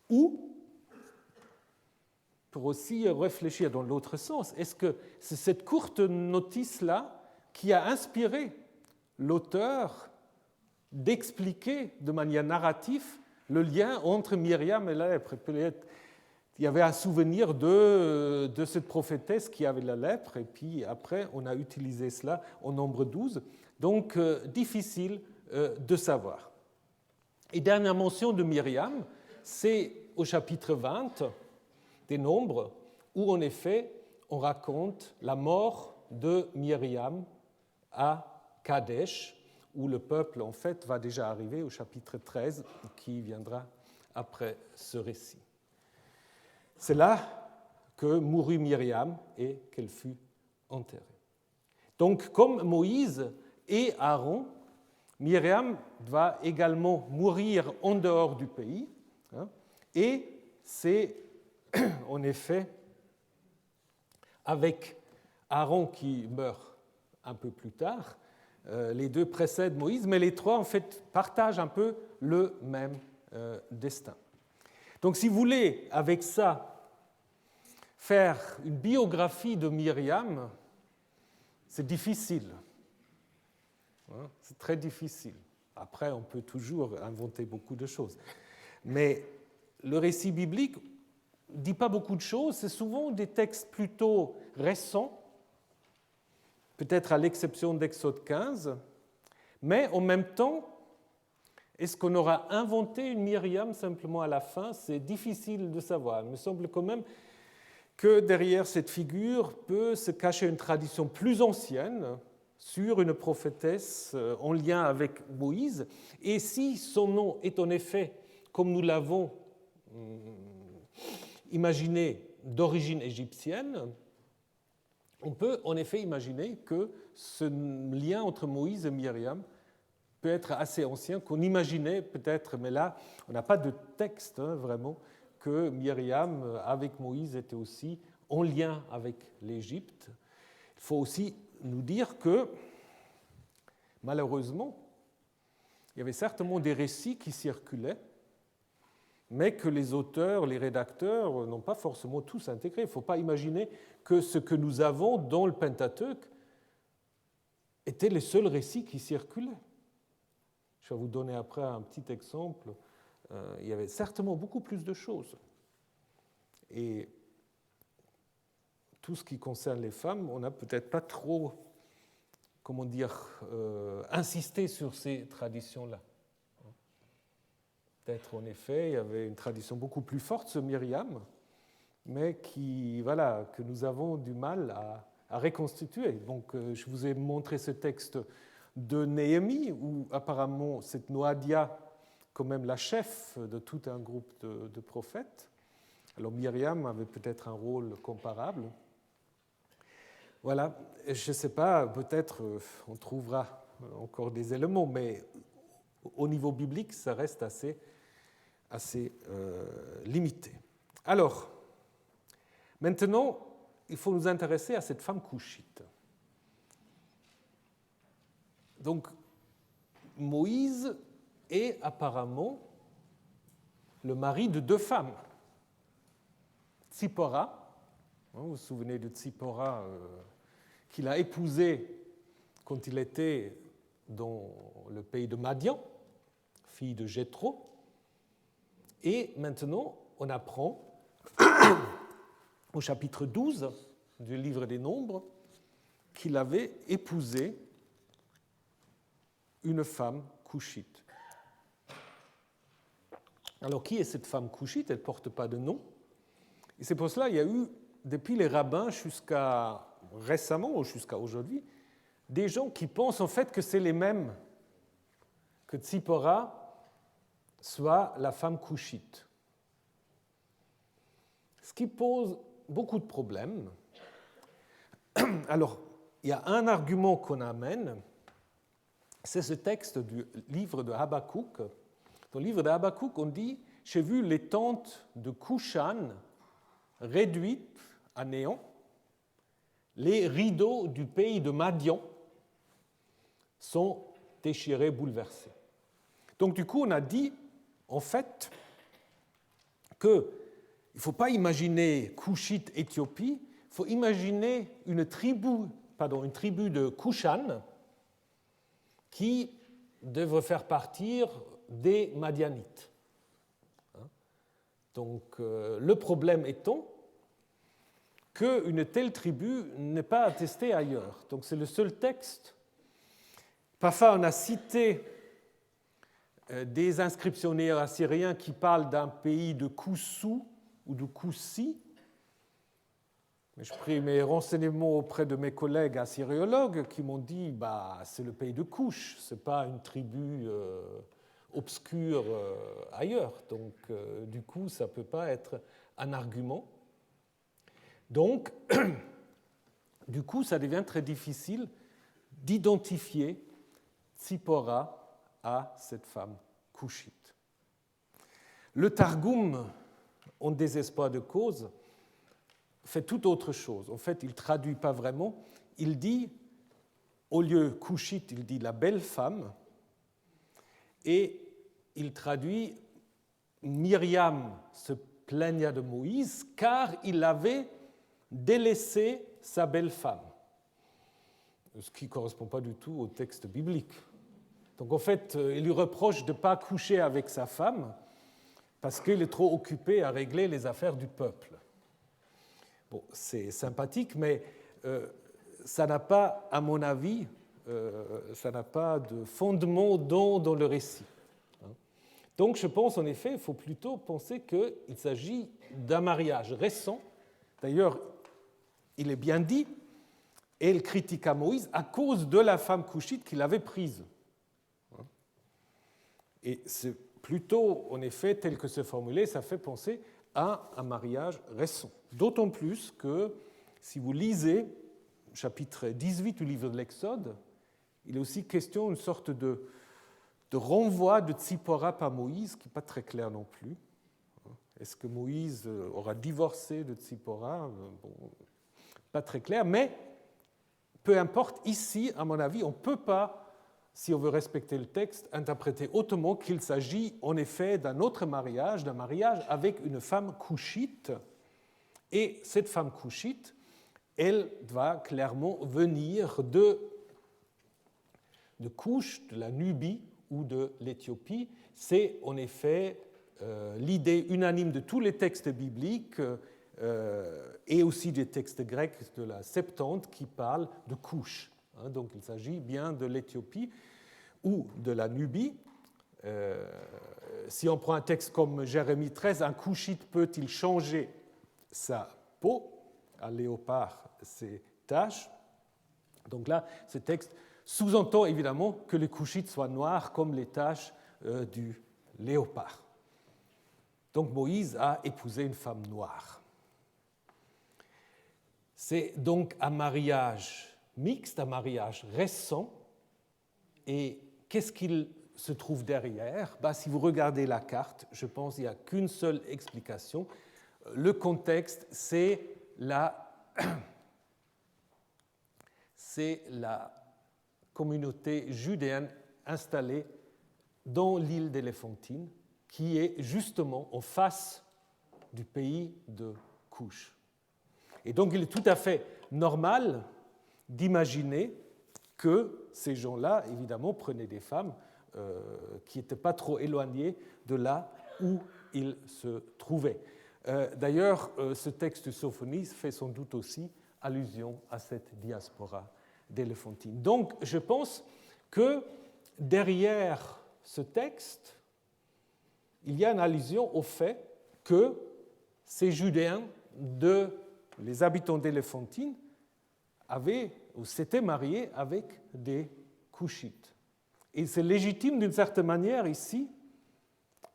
ou, pour aussi réfléchir dans l'autre sens, est-ce que c'est cette courte notice-là qui a inspiré l'auteur d'expliquer de manière narrative le lien entre Myriam et la lèpre? Peut-être il y avait un souvenir de cette prophétesse qui avait la lèpre, et puis après on a utilisé cela au Nombre 12. Donc difficile de savoir. Et dernière mention de Myriam, c'est au chapitre 20 des Nombres, où en effet on raconte la mort de Myriam à Kadesh, où le peuple en fait va déjà arriver au chapitre 13, qui viendra après ce récit. C'est là que mourut Myriam et qu'elle fut enterrée. Donc, comme Moïse et Aaron, Myriam va également mourir en dehors du pays, et c'est en effet avec Aaron qui meurt un peu plus tard. Les deux précèdent Moïse, mais les trois en fait partagent un peu le même destin. Donc, si vous voulez, avec ça, faire une biographie de Myriam, c'est difficile. C'est très difficile. Après, on peut toujours inventer beaucoup de choses. Mais le récit biblique ne dit pas beaucoup de choses. C'est souvent des textes plutôt récents, peut-être à l'exception d'Exode 15. Mais en même temps, est-ce qu'on aura inventé une Myriam simplement à la fin? C'est difficile de savoir. Il me semble quand même que derrière cette figure peut se cacher une tradition plus ancienne sur une prophétesse en lien avec Moïse. Et si son nom est en effet, comme nous l'avons imaginé, d'origine égyptienne, on peut en effet imaginer que ce lien entre Moïse et Myriam peut être assez ancien, qu'on imaginait peut-être, mais là, on n'a pas de texte vraiment, que Myriam, avec Moïse, était aussi en lien avec l'Égypte. Il faut aussi nous dire que malheureusement, il y avait certainement des récits qui circulaient, mais que les auteurs, les rédacteurs n'ont pas forcément tous intégrés. Il ne faut pas imaginer que ce que nous avons dans le Pentateuque étaient les seuls récits qui circulaient. Je vais vous donner après un petit exemple. Il y avait certainement beaucoup plus de choses. Et tout ce qui concerne les femmes, on n'a peut-être pas trop, insisté sur ces traditions-là. Peut-être, en effet, il y avait une tradition beaucoup plus forte sur Myriam, mais que nous avons du mal à reconstituer. Donc, je vous ai montré ce texte de Néhémie, où apparemment cette Noadia, quand même la chef de tout un groupe de prophètes. Alors Myriam avait peut-être un rôle comparable. Voilà, je ne sais pas, peut-être on trouvera encore des éléments, mais au niveau biblique, ça reste assez limité. Alors, maintenant, il faut nous intéresser à cette femme coushite. Donc, Moïse est apparemment le mari de deux femmes. Tsipora, vous vous souvenez de Tsipora, qu'il a épousée quand il était dans le pays de Madian, fille de Jéthro. Et maintenant, on apprend au chapitre 12 du livre des Nombres qu'il avait épousé une femme coushite. Alors, qui est cette femme coushite? Elle ne porte pas de nom. Et c'est pour cela qu'il y a eu, depuis les rabbins jusqu'à récemment, ou jusqu'à aujourd'hui, des gens qui pensent en fait que c'est les mêmes, que Tsipora soit la femme coushite. Ce qui pose beaucoup de problèmes. Alors, il y a un argument qu'on amène, c'est ce texte du livre de Habakkuk. Dans le livre de Habakkuk, on dit « J'ai vu les tentes de Kushan réduites à néant, les rideaux du pays de Madian sont déchirés, bouleversés. » Donc du coup, on a dit, en fait, qu'il ne faut pas imaginer Kushite Éthiopie, il faut imaginer une tribu de Kushan qui devrait faire partir des Madianites. Donc le problème étant qu'une telle tribu n'est pas attestée ailleurs. Donc c'est le seul texte. Parfois on a cité des inscriptions néo-assyriens qui parlent d'un pays de Koussou ou de Koussi. J'ai pris mes renseignements auprès de mes collègues assyriologues qui m'ont dit c'est le pays de Couche, ce n'est pas une tribu obscure ailleurs. Donc, du coup, ça ne peut pas être un argument. Donc, du coup, ça devient très difficile d'identifier Tsipora à cette femme coushite. Le Targum, en désespoir de cause, fait tout autre chose. En fait, il ne traduit pas vraiment. Il dit, au lieu coushite, il dit la belle femme, et il traduit Myriam se plaigna de Moïse car il avait délaissé sa belle femme. Ce qui ne correspond pas du tout au texte biblique. Donc en fait, il lui reproche de ne pas coucher avec sa femme parce qu'il est trop occupé à régler les affaires du peuple. Bon, c'est sympathique, mais ça n'a pas, à mon avis, ça n'a pas de fondement dans le récit. Donc je pense en effet, il faut plutôt penser qu'il s'agit d'un mariage récent. D'ailleurs, il est bien dit, et il critiqua Moïse à cause de la femme coushite qu'il avait prise. Et c'est plutôt, en effet, tel que c'est formulé, ça fait penser à un mariage récent. D'autant plus que, si vous lisez chapitre 18 du livre de l'Exode, il est aussi question d'une sorte de renvoi de Tsipora par Moïse, qui n'est pas très clair non plus. Est-ce que Moïse aura divorcé de Tsipora? Bon, pas très clair, mais peu importe, ici, à mon avis, on ne peut pas si on veut respecter le texte, interpréter autrement qu'il s'agit en effet d'un autre mariage, d'un mariage avec une femme couchite. Et cette femme couchite, elle va clairement venir de Couche, de la Nubie ou de l'Éthiopie. C'est en effet l'idée unanime de tous les textes bibliques et aussi des textes grecs de la Septante qui parlent de Couche. Donc il s'agit bien de l'Éthiopie ou de la Nubie. Si on prend un texte comme Jérémie 13, un couchite peut-il changer sa peau? Un léopard, ses taches. Donc là, ce texte sous-entend évidemment que les couchites soient noirs comme les taches du léopard. Donc Moïse a épousé une femme noire. C'est donc un mariage mixte, un mariage récent. Et qu'est-ce qu'il se trouve derrière? Si vous regardez la carte, je pense qu'il n'y a qu'une seule explication. Le contexte, c'est la communauté judéenne installée dans l'île d'Éléphantine, qui est justement en face du pays de Couche. Et donc il est tout à fait normal d'imaginer que ces gens-là, évidemment, prenaient des femmes qui n'étaient pas trop éloignées de là où ils se trouvaient. D'ailleurs, ce texte de Sophonie fait sans doute aussi allusion à cette diaspora d'Éléphantine. Donc, je pense que derrière ce texte, il y a une allusion au fait que ces Judéens, les habitants d'Éléphantine, s'étaient mariés avec des Couchites. Et c'est légitime d'une certaine manière ici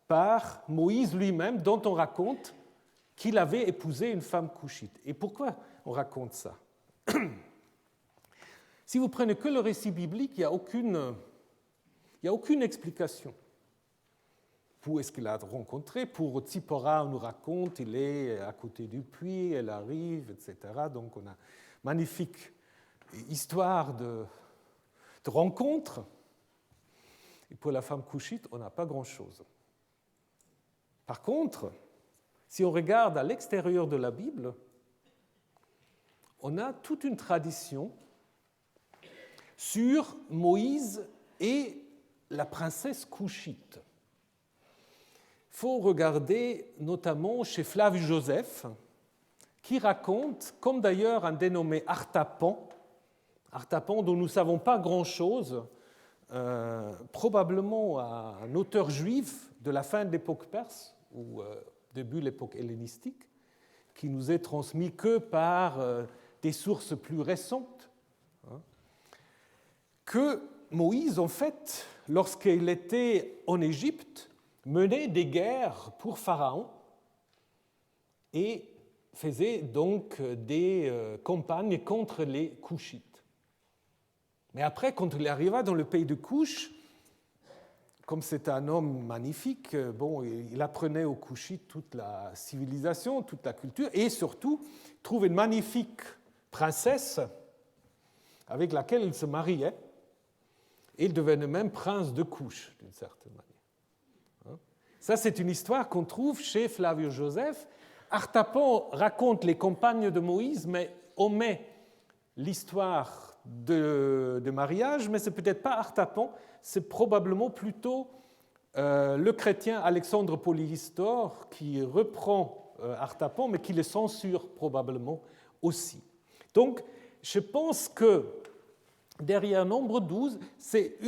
par Moïse lui-même, dont on raconte qu'il avait épousé une femme couchite. Et pourquoi on raconte ça? Si vous prenez que le récit biblique, il n'y a aucune explication. Où est-ce qu'il a rencontré? Pour Tzipora, on nous raconte, il est à côté du puits, elle arrive, etc. Donc on a une magnifique histoire de rencontre. Et pour la femme couchite, on n'a pas grand-chose. Par contre, si on regarde à l'extérieur de la Bible, on a toute une tradition sur Moïse et la princesse couchite. Il faut regarder notamment chez Flavius Joseph, qui raconte, comme d'ailleurs un dénommé Artapan dont nous ne savons pas grand-chose, probablement un auteur juif de la fin de l'époque perse ou début de l'époque hellénistique, qui nous est transmis que par des sources plus récentes, que Moïse, en fait, lorsqu'il était en Égypte, menait des guerres pour Pharaon et faisait donc des campagnes contre les Couchites. Mais après, quand il arriva dans le pays de Couche, comme c'est un homme magnifique, il apprenait aux Couchites toute la civilisation, toute la culture, et surtout trouvait une magnifique princesse avec laquelle il se mariait, et il devenait même prince de Couche, d'une certaine manière. Ça, c'est une histoire qu'on trouve chez Flavius Joseph. Artapan raconte les campagnes de Moïse, mais omet l'histoire de mariage, mais ce n'est peut-être pas Artapan, c'est probablement plutôt le chrétien Alexandre Polyhistor qui reprend Artapan, mais qui le censure probablement aussi. Donc, je pense que derrière Nombre 12, c'est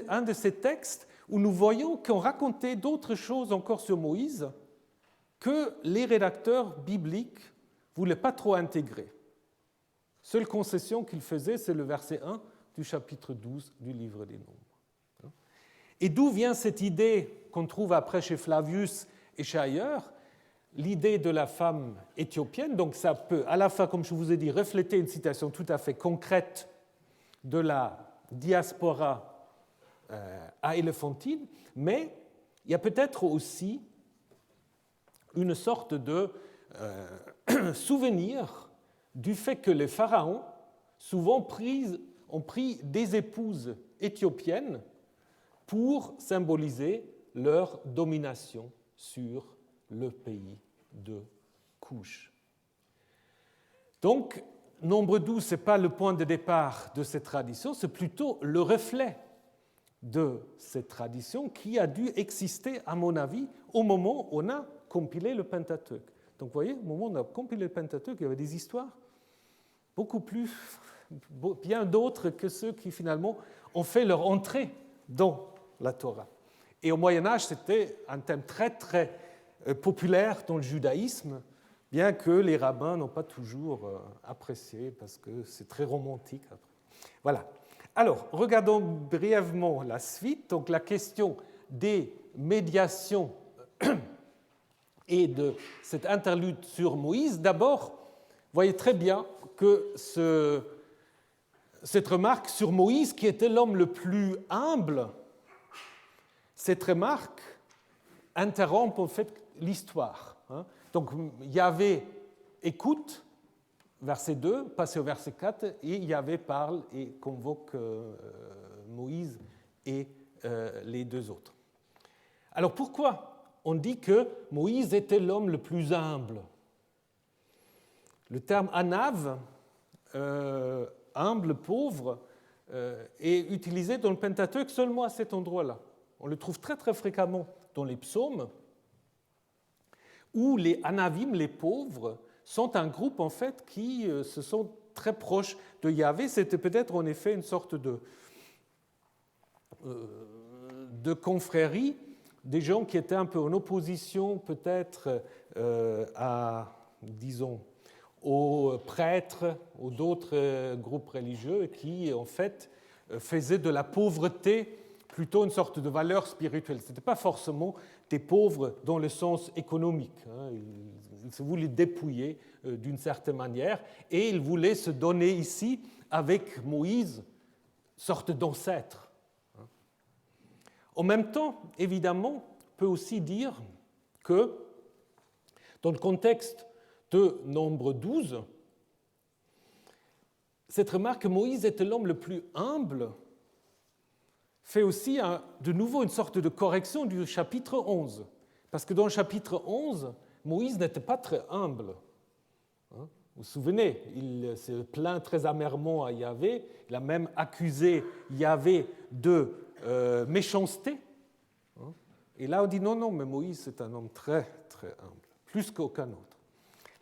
un de ces textes où nous voyons qu'on racontait d'autres choses encore sur Moïse que les rédacteurs bibliques ne voulaient pas trop intégrer. Seule concession qu'ils faisaient, c'est le verset 1 du chapitre 12 du livre des Nombres. Et d'où vient cette idée qu'on trouve après chez Flavius et chez ailleurs, l'idée de la femme éthiopienne? Donc ça peut à la fois, comme je vous ai dit, refléter une situation tout à fait concrète de la diaspora à Éléphantine, mais il y a peut-être aussi une sorte de souvenir du fait que les pharaons, souvent ont pris des épouses éthiopiennes pour symboliser leur domination sur le pays de Couche. Donc, nombre 12, ce n'est pas le point de départ de cette tradition, c'est plutôt le reflet de cette tradition qui a dû exister, à mon avis, au moment où on a compilé le Pentateuque. Donc, vous voyez, au moment où on a compilé le Pentateuque, il y avait des histoires beaucoup plus, bien d'autres que ceux qui, finalement, ont fait leur entrée dans la Torah. Et au Moyen-Âge, c'était un thème très, très populaire dans le judaïsme, bien que les rabbins n'ont pas toujours apprécié, parce que c'est très romantique. Voilà. Alors, regardons brièvement la suite. Donc, la question des médiations et de cette interlude sur Moïse. D'abord, vous voyez très bien que cette remarque sur Moïse, qui était l'homme le plus humble, cette remarque interrompt en fait l'histoire. Donc, Yahvé écoute, verset 2, passez au verset 4, et Yahvé parle et convoque Moïse et les deux autres. Alors, pourquoi on dit que Moïse était l'homme le plus humble? Le terme anav, humble, pauvre, est utilisé dans le Pentateuque seulement à cet endroit-là. On le trouve très très fréquemment dans les psaumes, où les anavim, les pauvres, sont un groupe en fait qui se sont très proches de Yahvé. C'était peut-être en effet une sorte de confrérie, des gens qui étaient un peu en opposition peut-être disons, aux prêtres ou d'autres groupes religieux qui en fait faisaient de la pauvreté plutôt une sorte de valeur spirituelle. Ce n'était pas forcément des pauvres dans le sens économique. Ils se voulaient dépouiller d'une certaine manière et ils voulaient se donner ici avec Moïse, sorte d'ancêtre. En même temps, évidemment, on peut aussi dire que dans le contexte de Nombre 12, cette remarque que Moïse était l'homme le plus humble fait aussi de nouveau une sorte de correction du chapitre 11. Parce que dans le chapitre 11, Moïse n'était pas très humble. Vous vous souvenez, il se plaint très amèrement à Yahvé, il a même accusé Yahvé de méchanceté. Et là, on dit non, mais Moïse, c'est un homme très, très humble, plus qu'aucun autre.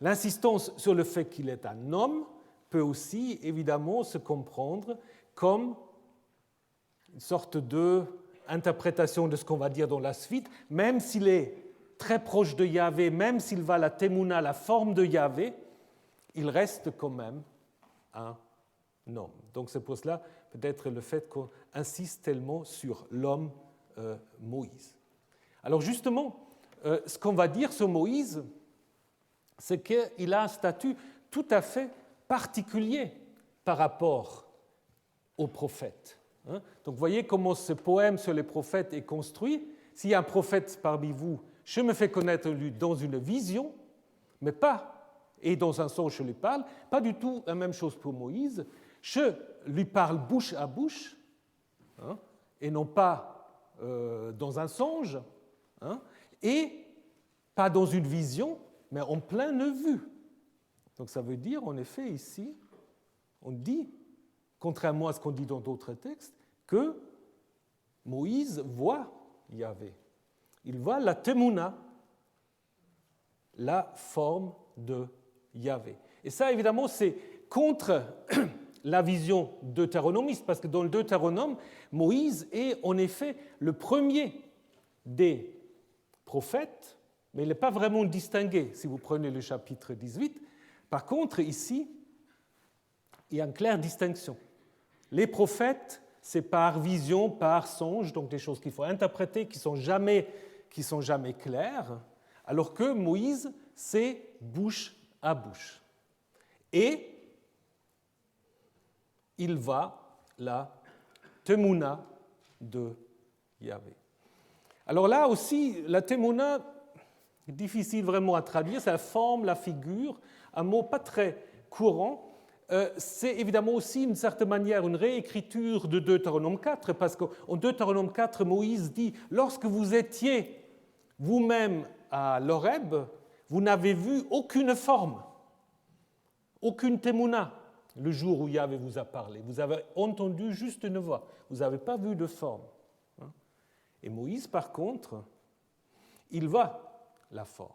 L'insistance sur le fait qu'il est un homme peut aussi, évidemment, se comprendre comme une sorte d'interprétation de ce qu'on va dire dans la suite, même s'il est très proche de Yahvé, même s'il va à la Témouna, la forme de Yahvé, il reste quand même un homme. Donc c'est pour cela peut-être le fait qu'on insiste tellement sur l'homme Moïse. Alors justement, ce qu'on va dire sur Moïse, c'est qu'il a un statut tout à fait particulier par rapport aux prophètes. Donc vous voyez comment ce poème sur les prophètes est construit. S'il y a un prophète parmi vous, je me fais connaître lui dans une vision, mais pas, et dans un songe je lui parle, pas du tout la même chose pour Moïse. Je lui parle bouche à bouche, et non pas dans un songe, et pas dans une vision, mais en pleine vue. Donc ça veut dire, en effet, ici, on dit, contrairement à ce qu'on dit dans d'autres textes, que Moïse voit Yahvé. Il voit la Témouna, la forme de Yahvé. Et ça, évidemment, c'est contre la vision deutéronomiste, parce que dans le Deutéronome, Moïse est en effet le premier des prophètes, mais il n'est pas vraiment distingué si vous prenez le chapitre 18. Par contre, ici, il y a une claire distinction. Les prophètes, c'est par vision, par songe, donc des choses qu'il faut interpréter, qui sont jamais claires, alors que Moïse, c'est bouche à bouche. Et il va la Témouna de Yahvé. Alors là aussi, la Témouna est difficile vraiment à traduire, c'est la forme, la figure, un mot pas très courant. c'est évidemment aussi, d'une certaine manière, une réécriture de Deutéronome 4, parce qu'en Deutéronome 4, Moïse dit « Lorsque vous étiez vous-même à l'Horeb, vous n'avez vu aucune forme, aucune témouna, le jour où Yahvé vous a parlé. Vous avez entendu juste une voix, vous n'avez pas vu de forme. » Et Moïse, par contre, il voit la forme.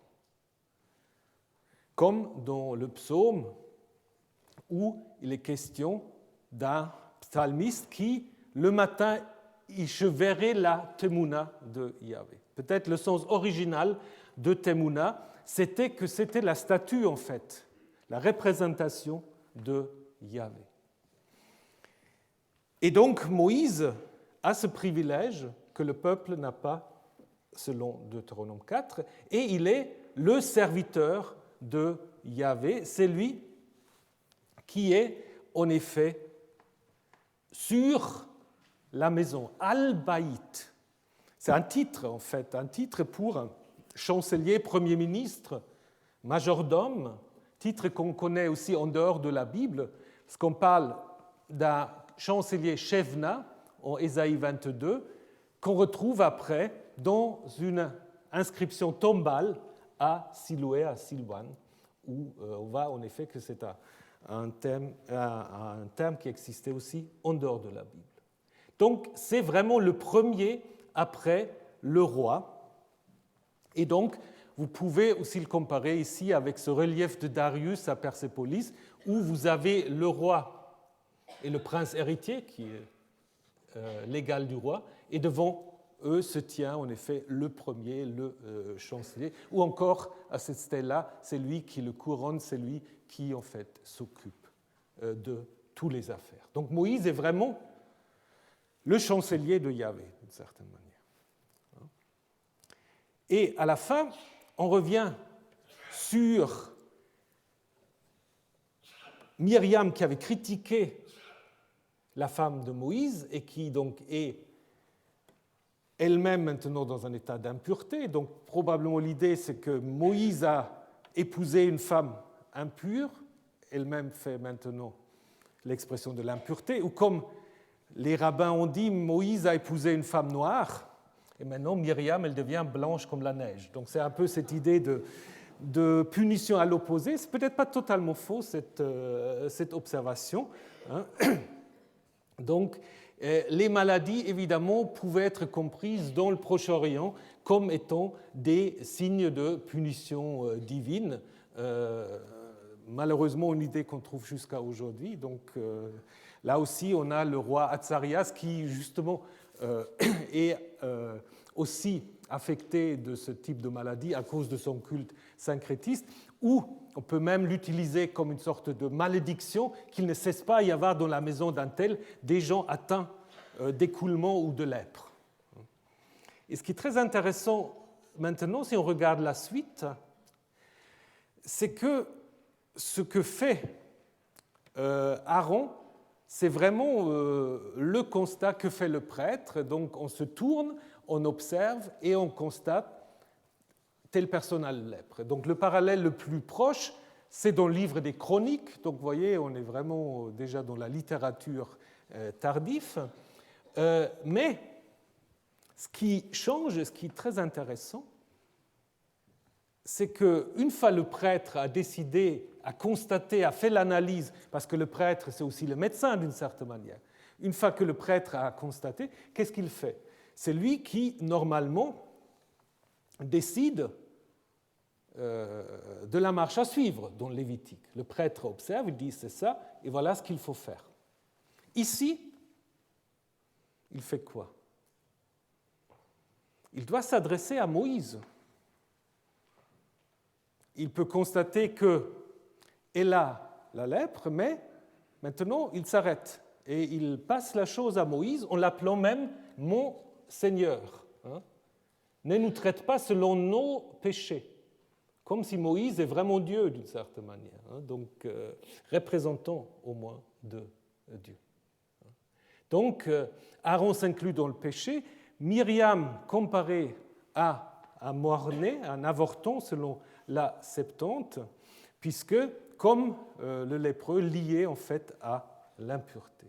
Comme dans le psaume où il est question d'un psalmiste qui, le matin, je verrai la Temuna de Yahvé. Peut-être le sens original de Temuna, c'était que c'était la statue, en fait, la représentation de Yahvé. Et donc, Moïse a ce privilège que le peuple n'a pas, selon Deutéronome 4, et il est le serviteur de Yahvé. C'est lui qui est en effet sur la maison, Al-Baït. C'est un titre, en fait, un titre pour un chancelier, premier ministre, majordome, titre qu'on connaît aussi en dehors de la Bible, parce qu'on parle d'un chancelier Shevna, en Ésaïe 22, qu'on retrouve après dans une inscription tombale à Siloé, à Silwan, où on voit en effet que c'est un terme qui existait aussi en dehors de la Bible. Donc c'est vraiment le premier après le roi. Et donc vous pouvez aussi le comparer ici avec ce relief de Darius à Persépolis, où vous avez le roi et le prince héritier, qui est l'égal du roi, et devant eux se tient en effet le premier, le chancelier, ou encore à cette stèle-là, c'est lui qui le couronne, c'est lui qui en fait s'occupe de toutes les affaires. Donc Moïse est vraiment le chancelier de Yahvé, d'une certaine manière. Et à la fin, on revient sur Myriam qui avait critiqué la femme de Moïse et qui donc est elle-même maintenant dans un état d'impureté. Donc probablement l'idée c'est que Moïse a épousé une femme impure, elle-même fait maintenant l'expression de l'impureté, ou comme les rabbins ont dit, Moïse a épousé une femme noire, et maintenant Myriam, elle devient blanche comme la neige. Donc c'est un peu cette idée de punition à l'opposé. C'est peut-être pas totalement faux cette observation. Hein. Donc les maladies, évidemment, pouvaient être comprises dans le Proche-Orient comme étant des signes de punition divine. Malheureusement, une idée qu'on trouve jusqu'à aujourd'hui. Donc là aussi, on a le roi Azarias qui, justement, est aussi affecté de ce type de maladie à cause de son culte syncrétiste, ou on peut même l'utiliser comme une sorte de malédiction qu'il ne cesse pas y avoir dans la maison d'un tel des gens atteints d'écoulement ou de lèpre. Et ce qui est très intéressant maintenant, si on regarde la suite, c'est que ce que fait Aaron, c'est vraiment le constat que fait le prêtre. Donc on se tourne, on observe et on constate telle personne a la lèpre. Donc le parallèle le plus proche, c'est dans le livre des Chroniques. Donc vous voyez, on est vraiment déjà dans la littérature tardive. Mais ce qui change, ce qui est très intéressant, c'est qu'une fois le prêtre a décidé, a constaté, a fait l'analyse, parce que le prêtre, c'est aussi le médecin d'une certaine manière, une fois que le prêtre a constaté, qu'est-ce qu'il fait? C'est lui qui, normalement, décide de la marche à suivre dans le Lévitique. Le prêtre observe, il dit c'est ça, et voilà ce qu'il faut faire. Ici, il fait quoi? Il doit s'adresser à Moïse. Il peut constater qu'elle a la lèpre, mais maintenant il s'arrête et il passe la chose à Moïse en l'appelant même « mon Seigneur ». Ne nous traite pas selon nos péchés, comme si Moïse est vraiment Dieu d'une certaine manière, donc représentant au moins de Dieu. Donc Aaron s'inclut dans le péché, Myriam comparée à un mort-né, un avorton selon la Septante, puisque comme le lépreux, lié en fait à l'impureté.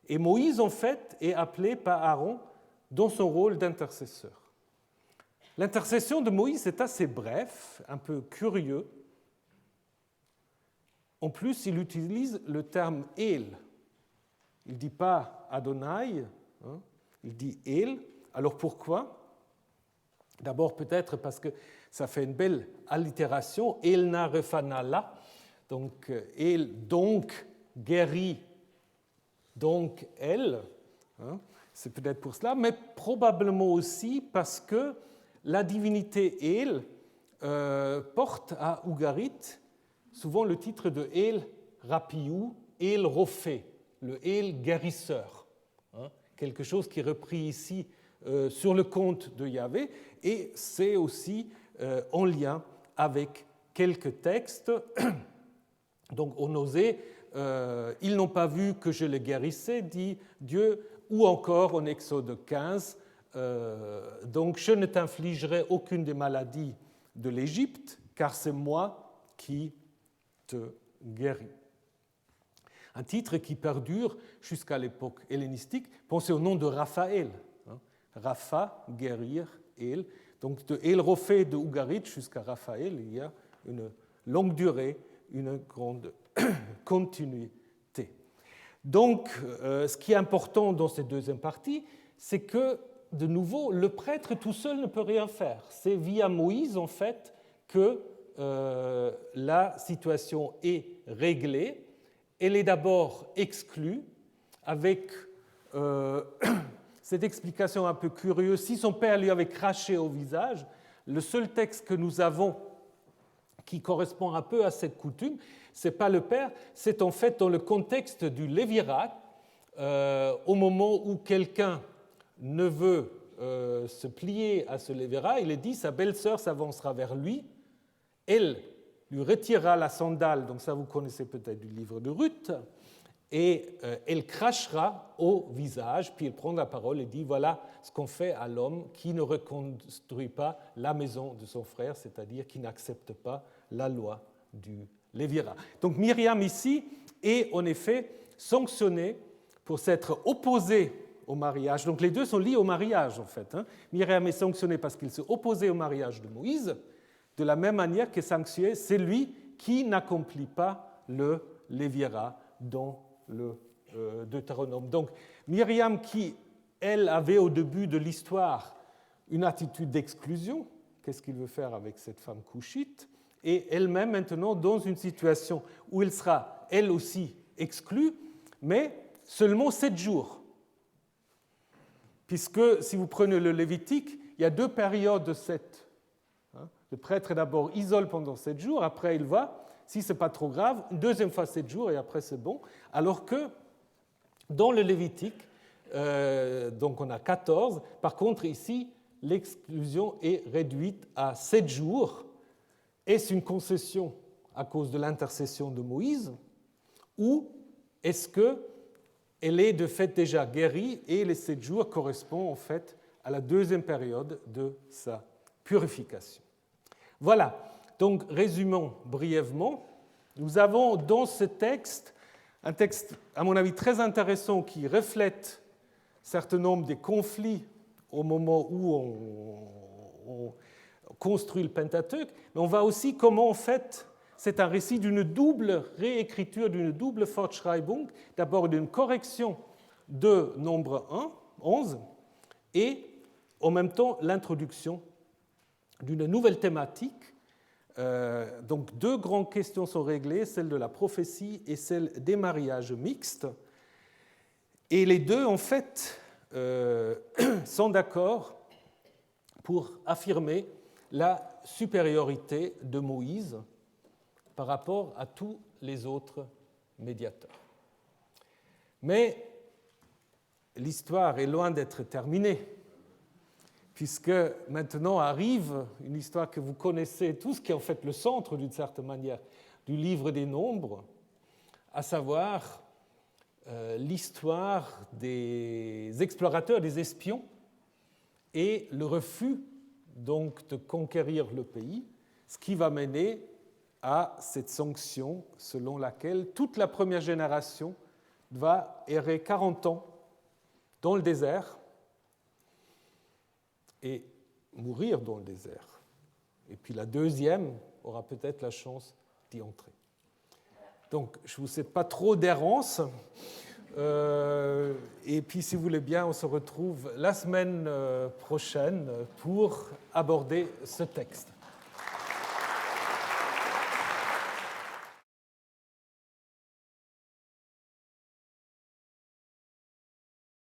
Et Moïse, en fait, est appelé par Aaron dans son rôle d'intercesseur. L'intercession de Moïse est assez bref, un peu curieux. En plus, il utilise le terme « El ». Il ne dit pas « Adonai hein, », il dit « El ». Alors pourquoi? D'abord peut-être parce que ça fait une belle allitération, « El na refanala », donc « El » donc guérit, donc « Elle hein, ». C'est peut-être pour cela, mais probablement aussi parce que la divinité El porte à Ugarit souvent le titre de El Rapiou, El Rophé, le El guérisseur, hein, quelque chose qui est repris ici sur le compte de Yahvé, et c'est aussi en lien avec quelques textes. Donc on osait, ils n'ont pas vu que je les guérissais, dit Dieu, ou encore en Exode 15, donc je ne t'infligerai aucune des maladies de l'Égypte, car c'est moi qui te guéris. Un titre qui perdure jusqu'à l'époque hellénistique. Pensez au nom de Raphaël. Hein. Rapha, guérir, El. Donc de El Rophé de Ugarit jusqu'à Raphaël, il y a une longue durée, une grande continuité. Donc, ce qui est important dans cette deuxième partie, c'est que, de nouveau, le prêtre tout seul ne peut rien faire. C'est via Moïse, en fait, que la situation est réglée. Elle est d'abord exclue avec cette explication un peu curieuse. Si son père lui avait craché au visage, le seul texte que nous avons qui correspond un peu à cette coutume, ce n'est pas le père, c'est en fait dans le contexte du lévirat, au moment où quelqu'un ne veut se plier à ce lévirat, il est dit sa belle-sœur s'avancera vers lui, elle lui retirera la sandale, donc ça vous connaissez peut-être du livre de Ruth, et elle crachera au visage, puis elle prend la parole et dit voilà ce qu'on fait à l'homme qui ne reconstruit pas la maison de son frère, c'est-à-dire qui n'accepte pas la loi du lévirat. Donc Myriam ici est en effet sanctionnée pour s'être opposée au mariage. Donc les deux sont liés au mariage en fait. Hein. Myriam est sanctionnée parce qu'il s'est opposé au mariage de Moïse, de la même manière qu'est sanctionné celui qui n'accomplit pas le lévirat dans le Deutéronome. Donc Myriam qui, elle, avait au début de l'histoire une attitude d'exclusion, qu'est-ce qu'il veut faire avec cette femme couchite, et elle-même maintenant dans une situation où elle sera elle aussi exclue, mais seulement 7 jours. Puisque si vous prenez le Lévitique, il y a 2 périodes de 7. Le prêtre d'abord isole pendant 7 jours, après il va, si ce n'est pas trop grave, une deuxième fois 7 jours et après c'est bon. Alors que dans le Lévitique, donc on a 14, par contre ici, l'exclusion est réduite à 7 jours. Est-ce une concession à cause de l'intercession de Moïse ou est-ce qu'elle est de fait déjà guérie et les 7 jours correspondent en fait à la deuxième période de sa purification? Voilà, donc résumons brièvement. Nous avons dans ce texte, un texte à mon avis très intéressant qui reflète un certain nombre des conflits au moment où on construit le Pentateuque, mais on voit aussi comment en fait c'est un récit d'une double réécriture, d'une double Fortschreibung, d'abord d'une correction de nombre 1, 11, et en même temps l'introduction d'une nouvelle thématique. Donc 2 grandes questions sont réglées, celle de la prophétie et celle des mariages mixtes. Et les deux, en fait, sont d'accord pour affirmer la supériorité de Moïse par rapport à tous les autres médiateurs. Mais l'histoire est loin d'être terminée, puisque maintenant arrive une histoire que vous connaissez tous, qui est en fait le centre, d'une certaine manière, du livre des Nombres, à savoir l'histoire des explorateurs, des espions, et le refus donc de conquérir le pays, ce qui va mener à cette sanction selon laquelle toute la première génération va errer 40 ans dans le désert et mourir dans le désert. Et puis la deuxième aura peut-être la chance d'y entrer. Donc, je ne vous souhaite pas trop d'errance. Et puis, si vous voulez bien, on se retrouve la semaine prochaine pour aborder ce texte.